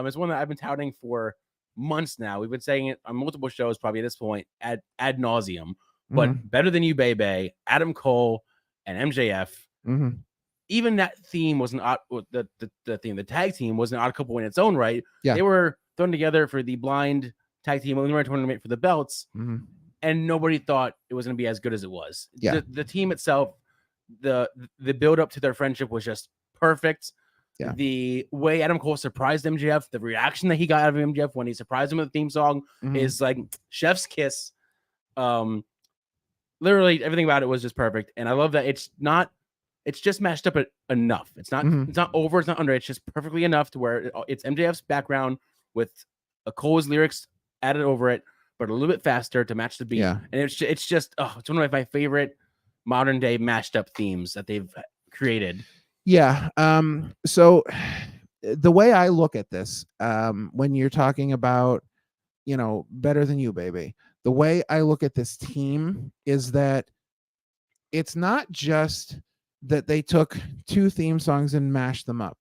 is one that I've been touting for months now. We've been saying it on multiple shows probably at this point ad nauseum. But Better Than You, Baby, Adam Cole, and MJF. Even that theme was an odd. The tag team was an odd couple in its own right.
Yeah.
They were thrown together for the blind tag team elimination tournament for the belts, and nobody thought it was going to be as good as it was.
Yeah.
The team itself, the build up to their friendship was just perfect.
Yeah.
The way Adam Cole surprised MJF, the reaction that he got out of MJF when he surprised him with the theme song is like chef's kiss. Literally everything about it was just perfect, and I love that it's just mashed up enough. It's not it's not over, it's not under. It's just perfectly enough to where it's MJF's background with a Cole's lyrics added over it, but a little bit faster to match the beat.
Yeah.
And it's just it's one of my favorite modern day mashed up themes that they've created.
Yeah. So the way I look at this, when you're talking about, Better Than You, Baby, the way I look at this team is that it's not just that they took 2 theme songs and mashed them up.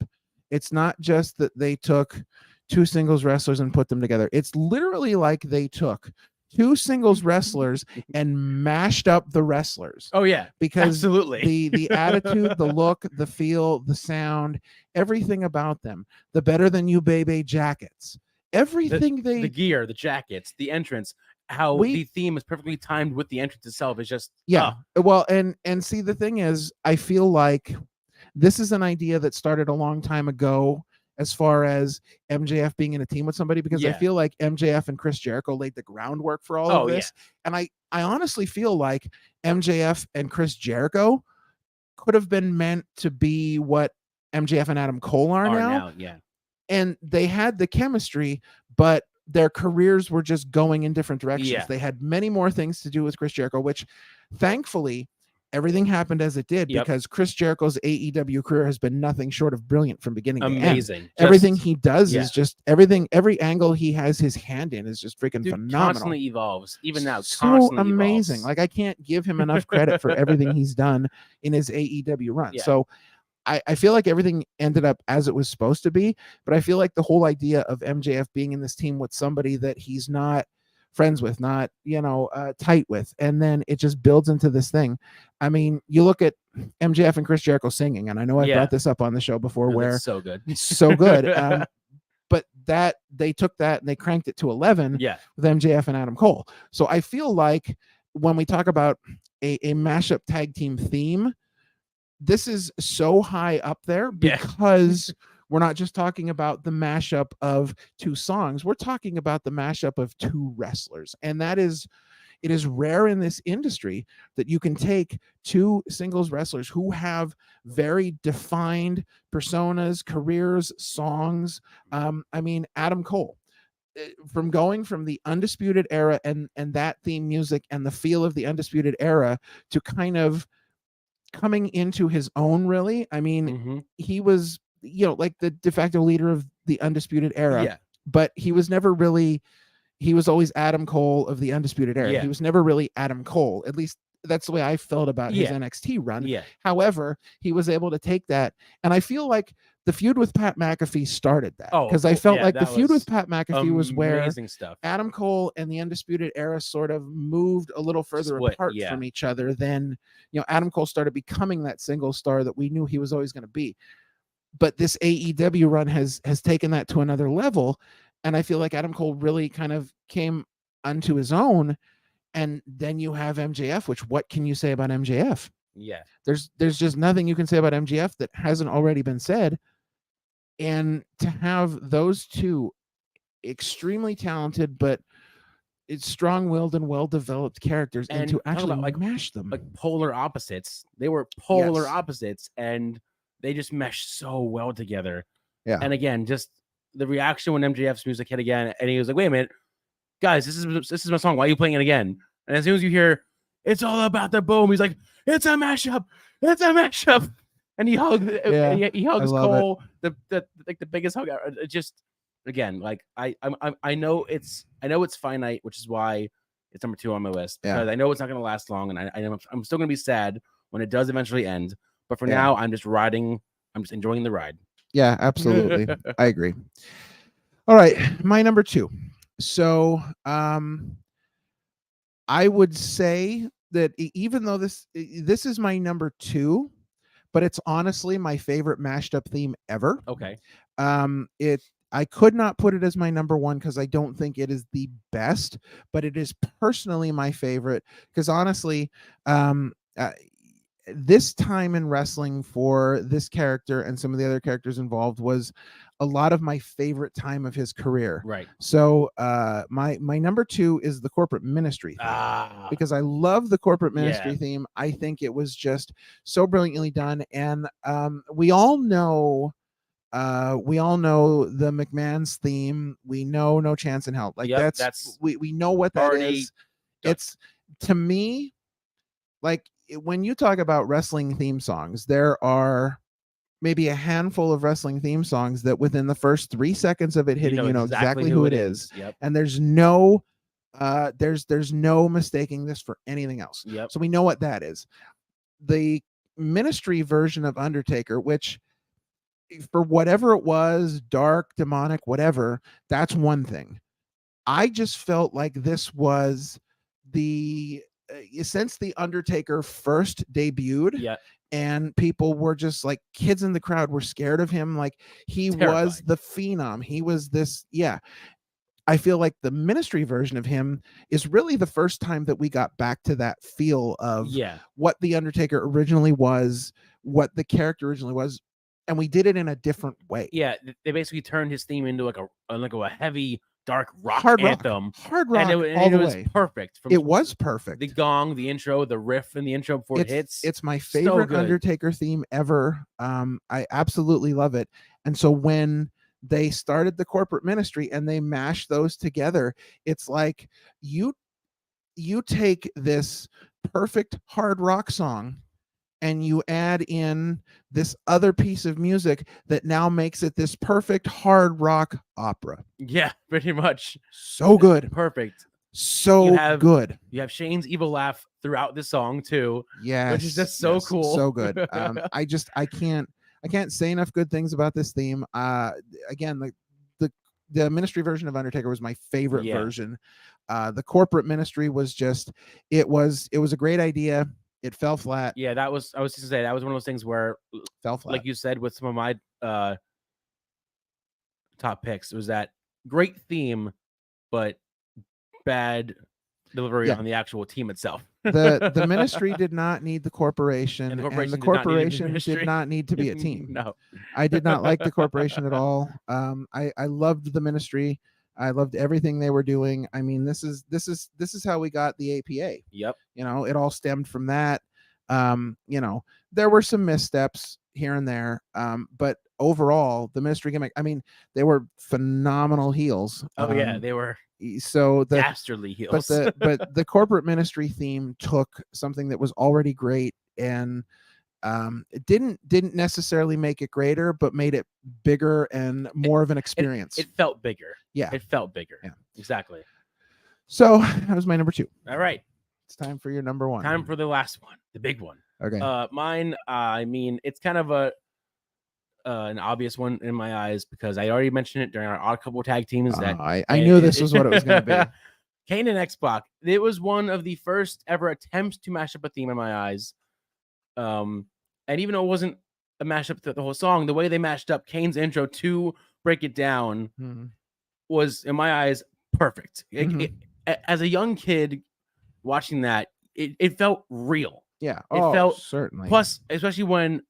It's not just that they took 2 singles wrestlers and put them together. It's literally like they took 2 singles wrestlers and mashed up the wrestlers.
Oh yeah,
because
absolutely
the attitude, the look, the feel, the sound, everything about them. The Better Than You, Baby jackets, everything the
gear, the jackets, the entrance. How the theme is perfectly timed with the entrance itself is just
well, and see, the thing is, I feel like this is an idea that started a long time ago as far as MJF being in a team with somebody, because I feel like MJF and Chris Jericho laid the groundwork for all of this. And I honestly feel like MJF and Chris Jericho could have been meant to be what MJF and Adam Cole are now. And they had the chemistry, but their careers were just going in different directions.
Yeah.
They had many more things to do with Chris Jericho, which thankfully everything happened as it did, because Chris Jericho's AEW career has been nothing short of brilliant from beginning to end. Everything he does is just every angle he has his hand in is just freaking phenomenal.
Constantly evolves. Even now,
so amazing. Evolves. Like, I can't give him enough credit for everything he's done in his AEW run. So I feel like everything ended up as it was supposed to be, but I feel like the whole idea of MJF being in this team with somebody that he's not friends with, not, tight with, and then it just builds into this thing. I mean, you look at MJF and Chris Jericho singing, and I know I brought this up on the show before, where
it's so good.
So good. But that they took that and they cranked it to 11 with MJF and Adam Cole. So I feel like when we talk about a mashup tag team theme, this is so high up there because we're not just talking about the mashup of 2 songs. We're talking about the mashup of 2 wrestlers. And it is rare in this industry that you can take 2 singles wrestlers who have very defined personas, careers, songs. I mean, Adam Cole, from going from the Undisputed Era and that theme music and the feel of the Undisputed Era to kind of coming into his own, really. I mean, he was, like the de facto leader of the Undisputed Era, but he was never really, he was always Adam Cole of the Undisputed Era. He was never really Adam Cole, at least that's the way I felt about his
Yeah.
NXT run.
Yeah.
However, he was able to take that, and I feel like the feud with Pat McAfee started that,
Oh,
because I felt
yeah,
like the
that
feud
was
with Pat McAfee was where
amazing stuff.
Adam Cole and the Undisputed Era sort of moved a little further
Split,
apart
yeah.
from each other. Then, Adam Cole started becoming that single star that we knew he was always going to be. But this AEW run has taken that to another level, and I feel like Adam Cole really kind of came unto his own. And then you have MJF, which what can you say about MJF?
Yeah.
There's just nothing you can say about MJF that hasn't already been said. And to have those two extremely talented, but it's strong-willed and well-developed characters, and to
talk
actually
about,
mash them.
like polar opposites. They were polar
Yes.
opposites, and they just meshed so well together.
Yeah.
And again, just the reaction when MJF's music hit again, and he was like, "Wait a minute, guys, this is my song. Why are you playing it again?" And as soon as you hear, "It's all about the boom," he's like, "It's a mashup. It's a mashup." And he hugged, he hugs Cole, the biggest hug ever. It just, again, like I know it's finite, which is why it's number 2 on my list, because I know it's not going to last long, and I'm still going to be sad when it does eventually end. But for now, I'm just enjoying the ride.
Yeah, absolutely. I agree. All right, my number 2. So, I would say that even though this is my number 2, but it's honestly my favorite mashed up theme ever.
Okay.
I could not put it as my number 1 because I don't think it is the best, but it is personally my favorite because honestly, this time in wrestling for this character and some of the other characters involved was a lot of my favorite time of his career.
Right.
So my number 2 is the corporate ministry theme, because I love the corporate ministry theme. I think it was just so brilliantly done, and we all know the McMahon's theme. We know No Chance in Hell. Like that's we know what that is. Done. It's, to me, like when you talk about wrestling theme songs, there are maybe a handful of wrestling theme songs that within the first 3 seconds of it hitting, you know exactly who it is.
Yep.
And there's no mistaking this for anything else.
Yep.
So we know what that is. The ministry version of Undertaker, which for whatever it was, dark, demonic, whatever, that's one thing. I just felt like this was since the Undertaker first debuted, and people were just like, kids in the crowd were scared of him. Like he was the phenom. He was this. Yeah. I feel like the ministry version of him is really the first time that we got back to that feel of what the Undertaker originally was, what the character originally was. And we did it in a different way.
Yeah. They basically turned his theme into like a heavy, dark rock anthem.
Hard rock,
and it was perfect.
It was perfect.
The gong, the intro, the riff in the intro before it hits.
It's my favorite Undertaker theme ever. I absolutely love it. And so when they started the corporate ministry and they mashed those together, it's like you take this perfect hard rock song and you add in this other piece of music that now makes it this perfect hard rock opera.
Yeah, pretty much.
So good.
Perfect.
So good.
You have Shane's evil laugh throughout the song too.
Yes.
Which is just so cool.
So good. I can't say enough good things about this theme. Again, the ministry version of Undertaker was my favorite version. The corporate ministry was just, it was a great idea. It fell flat.
Yeah, I was just to say that was one of those things where
fell flat.
Like you said, with some of my top picks, it was that great theme, but bad delivery on the actual team itself.
The ministry did not need the corporation, and the corporation did not need to be a team.
No,
I did not like the corporation at all. I loved the ministry. I loved everything they were doing. I mean, this is how we got the APA.
Yep.
You know, it all stemmed from that. You know, there were some missteps here and there. But overall, the ministry gimmick, I mean, they were phenomenal heels.
Oh yeah, they were
so
dastardly heels.
But the corporate ministry theme took something that was already great and it didn't necessarily make it greater, but made it bigger and more of an experience.
It felt bigger.
Yeah.
It felt bigger.
Yeah.
Exactly.
So that was my number 2.
All right.
It's time for your number one.
Time for the last one, the big one.
Okay.
Mine. I mean, it's kind of an obvious one in my eyes because I already mentioned it during our odd couple tag teams.
I knew this was what it was going to be.
Kane and X-Pac. It was one of the first ever attempts to mash up a theme in my eyes. And even though it wasn't a mashup to the whole song, the way they mashed up Kane's intro to Break It Down was, in my eyes, perfect. As a young kid watching that, it felt real.
Yeah.
It felt
certainly.
Plus, especially when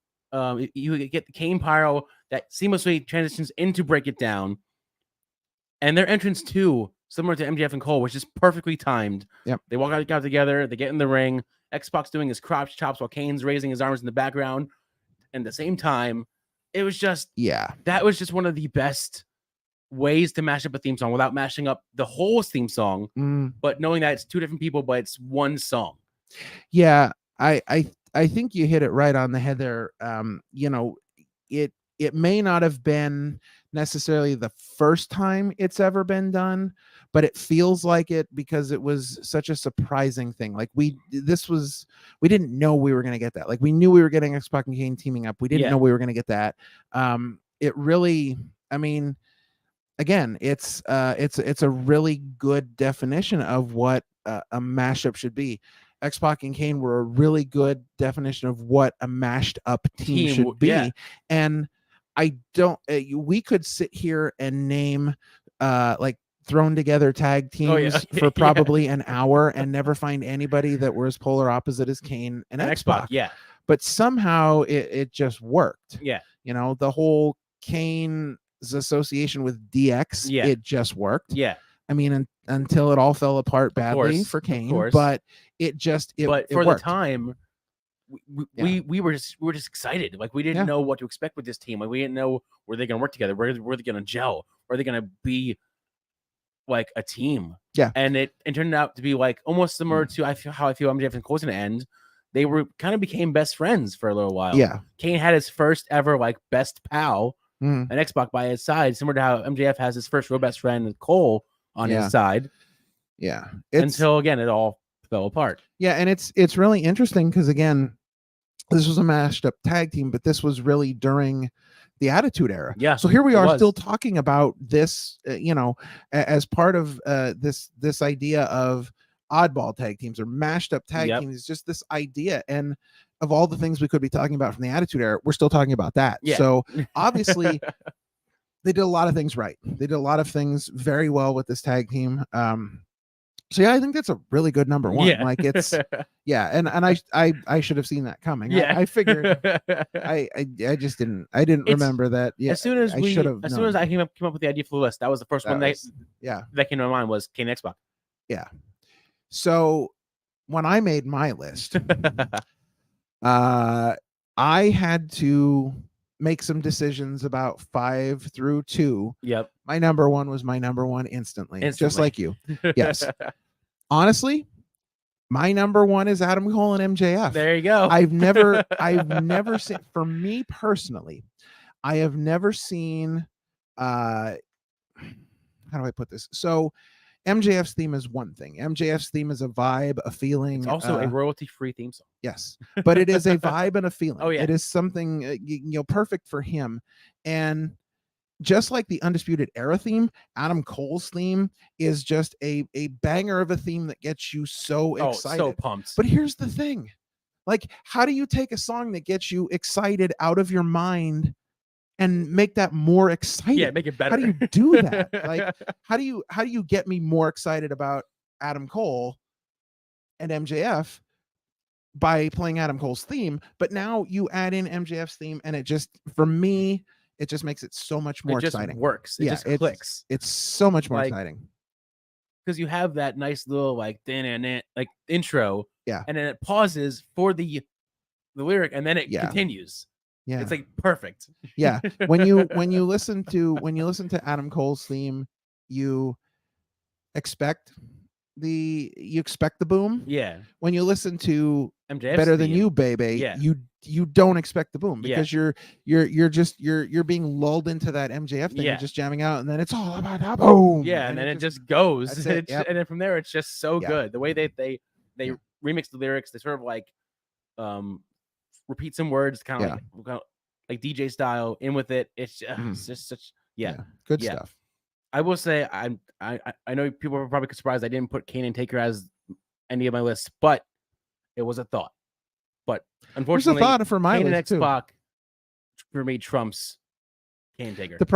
you get the Kane pyro that seamlessly transitions into Break It Down, and their entrance too, similar to MJF and Cole, was just perfectly timed.
Yep.
They walk out together, they get in the ring. X-Pac's doing his crotch chops while Kane's raising his arms in the background. And at the same time, it was just that was just one of the best ways to mash up a theme song without mashing up the whole theme song, but knowing that it's two different people, but it's one song.
Yeah, I think you hit it right on the head there. You know, it may not have been necessarily the first time it's ever been done, but it feels like it because it was such a surprising thing. Like we didn't know we were going to get that. Like we knew we were getting X-Pac and Kane teaming up. We didn't know we were going to get that. It really, I mean, again, it's a really good definition of what a mashup should be. X-Pac and Kane were a really good definition of what a mashed up team should be. And I don't, we could sit here and name like thrown together tag teams for probably an hour and never find anybody that were as polar opposite as Kane and X-Pac.
Yeah.
But somehow it just worked.
Yeah.
You know, the whole Kane's association with DX, it just worked.
Yeah.
I mean, until it all fell apart badly for Kane, but it
for
worked.
the time, we were just excited. Like we didn't know what to expect with this team. Like we didn't know were they going to work together, were they going to gel, were they going to be like a team?
Yeah,
and it turned out to be like almost similar to how I feel MJF and Cole's going to end. They became best friends for a little while.
Yeah, Kane
had his first ever like best pal, and X-Pac by his side, similar to how MJF has his first real best friend with Cole on his side.
Yeah,
until again it all fell apart.
Yeah, and it's really interesting because again, this was a mashed up tag team, but this was really during the Attitude Era.
Yeah.
So here we are still talking about this, you know, as part of this idea of oddball tag teams or mashed up tag teams. It's just this idea, and of all the things we could be talking about from the Attitude Era, we're still talking about that. Yeah. So obviously they did a lot of things right. They did a lot of things very well with this tag team. So yeah, I think that's a really good number one. Yeah. Like it's and I should have seen that coming. Yeah. I figured I just didn't remember that. Yeah.
As soon as I came up with the idea for the list, that was the first one that came to my mind was Kane X-Pac.
Yeah. So when I made my list, I had to make some decisions about 5 through 2.
Yep.
My number one was my number one instantly. Just like you. Yes. Honestly, my number one is Adam Cole and MJF.
There you go.
I've never seen, for me personally, I have never seen how do I put this? So MJF's theme is one thing. MJF's theme is a vibe, a feeling.
It's also a royalty-free theme song.
Yes, but it is a vibe and a feeling.
Oh yeah,
it is something perfect for him. And just like the Undisputed Era theme, Adam Cole's theme is just a banger of a theme that gets you so excited,
so pumped.
But here's the thing: like, how do you take a song that gets you excited out of your mind and make that more exciting?
Yeah, make it better.
How do you do that? Like, how do you get me more excited about Adam Cole and MJF by playing Adam Cole's theme? But now you add in MJF's theme, and it just, for me, it just makes it so much more exciting.
It works. It just clicks.
It's so much more exciting
because you have that nice little like intro, and then it pauses for the lyric, and then it continues. Yeah, it's like perfect.
Yeah, when you listen to Adam Cole's theme, you expect the boom.
Yeah.
When you listen to
MJF's
Better Than
theme,
You, Baby, you don't expect the boom because you're being lulled into that MJF thing. You're just jamming out, and then it's all about that boom.
Yeah, and then it just goes. And then from there, it's just so good. The way they remix the lyrics. They sort of like repeat some words, kind of like DJ style in with it. It's just such
good stuff.
I will say I know people are probably surprised I didn't put Kane and Taker as any of my lists, but it was a thought. But unfortunately,
thought for my
Kane and
list too.
X-Pac for me trumps Kane and Taker.
The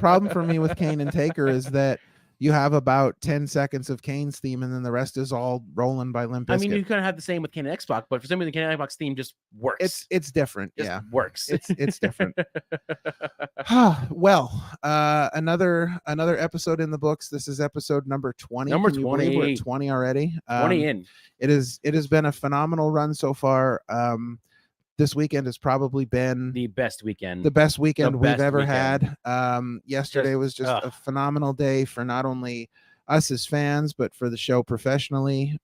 problem for me with Kane and Taker is that you have about 10 seconds of Kane's theme, and then the rest is all rolling by Limp Bizkit.
I mean, you kind of have the same with Kane and X-Pac, but for some reason, Kane and X-Pac's theme just works.
It's different.
Just works.
It's different. Well, another episode in the books. This is episode number 20.
Number
Can you
20.
believe we're at 20 already.
20 in.
It has been a phenomenal run so far. This weekend has probably been
the best weekend
we've ever had. Yesterday was just a phenomenal day for not only us as fans, but for the show professionally.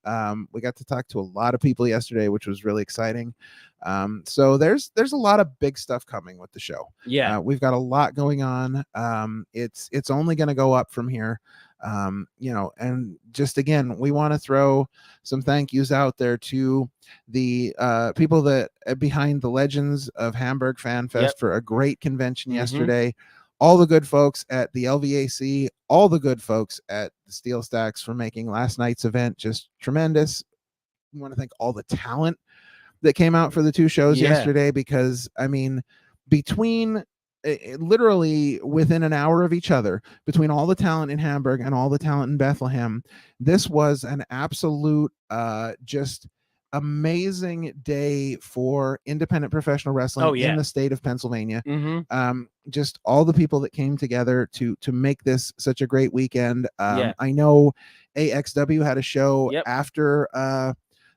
We got to talk to a lot of people yesterday, which was really exciting. So there's a lot of big stuff coming with the show.
Yeah,
we've got a lot going on. It's only going to go up from here. And just again, we want to throw some thank yous out there to the people that behind the Legends of Hamburg Fan Fest for a great convention yesterday. All the good folks at the LVAC, all the good folks at the Steelstacks for making last night's event just tremendous. We want to thank all the talent that came out for the two shows yesterday, because I mean, between literally within an hour of each other, between all the talent in Hamburg and all the talent in Bethlehem, this was an absolute just amazing day for independent professional wrestling in the state of Pennsylvania. Just all the people that came together to make this such a great weekend. I know AXW had a show after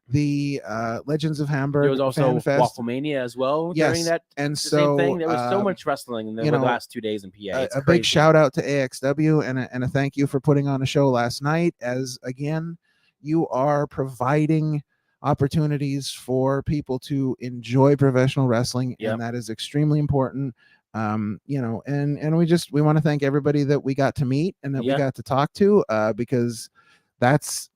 the Legends of Hamburg.
There was also
Wafflemania
as well during that.
And
the
so
same thing. There was so much wrestling in the last 2 days in PA.
A big shout out to AXW and a thank you for putting on a show last night, as again, you are providing opportunities for people to enjoy professional wrestling, and that is extremely important. And we want to thank everybody that we got to meet and that we got to talk to, because that's,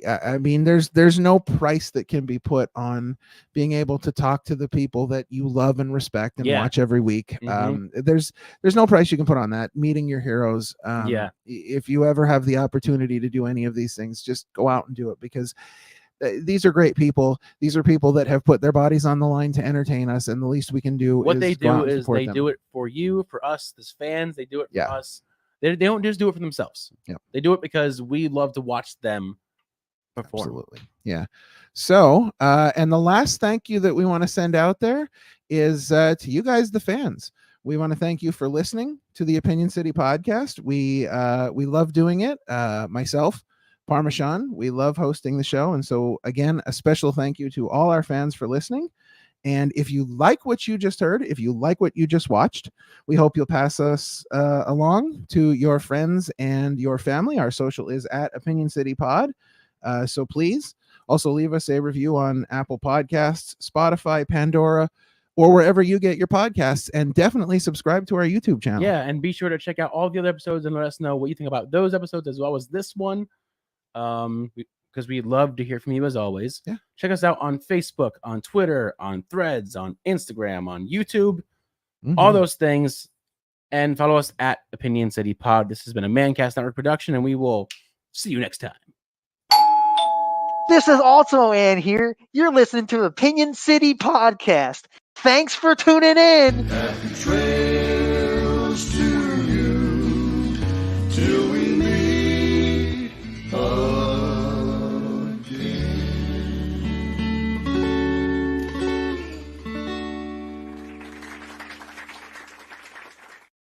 I mean, there's no price that can be put on being able to talk to the people that you love and respect and watch every week. There's no price you can put on that. Meeting your heroes. If you ever have the opportunity to do any of these things, just go out and do it, because these are great people. These are people that have put their bodies on the line to entertain us, and the least we can do
do it for you, for us as fans. They do it for us. They don't just do it for themselves. They do it because we love to watch them perform.
Absolutely. Yeah. So, and the last thank you that we want to send out there is to you guys, the fans. We want to thank you for listening to the Opinion City podcast. We love doing it. Myself, Parmesan, we love hosting the show. And so again, a special thank you to all our fans for listening. And if you like what you just heard, if you like what you just watched, we hope you'll pass us along to your friends and your family. Our social is at Opinion City Pod. So please also leave us a review on Apple Podcasts, Spotify, Pandora, or wherever you get your podcasts, and definitely subscribe to our YouTube channel.
Yeah, and be sure to check out all the other episodes and let us know what you think about those episodes as well as this one. Because we'd love to hear from you as always. Check us out on Facebook, on Twitter, on Threads, on Instagram, on YouTube, all those things, and follow us at Opinion City Pod. This has been a Mancast Network production, and we will see you next time.
This is Ultimo Ann here. You're listening to Opinion City Podcast. Thanks for tuning in.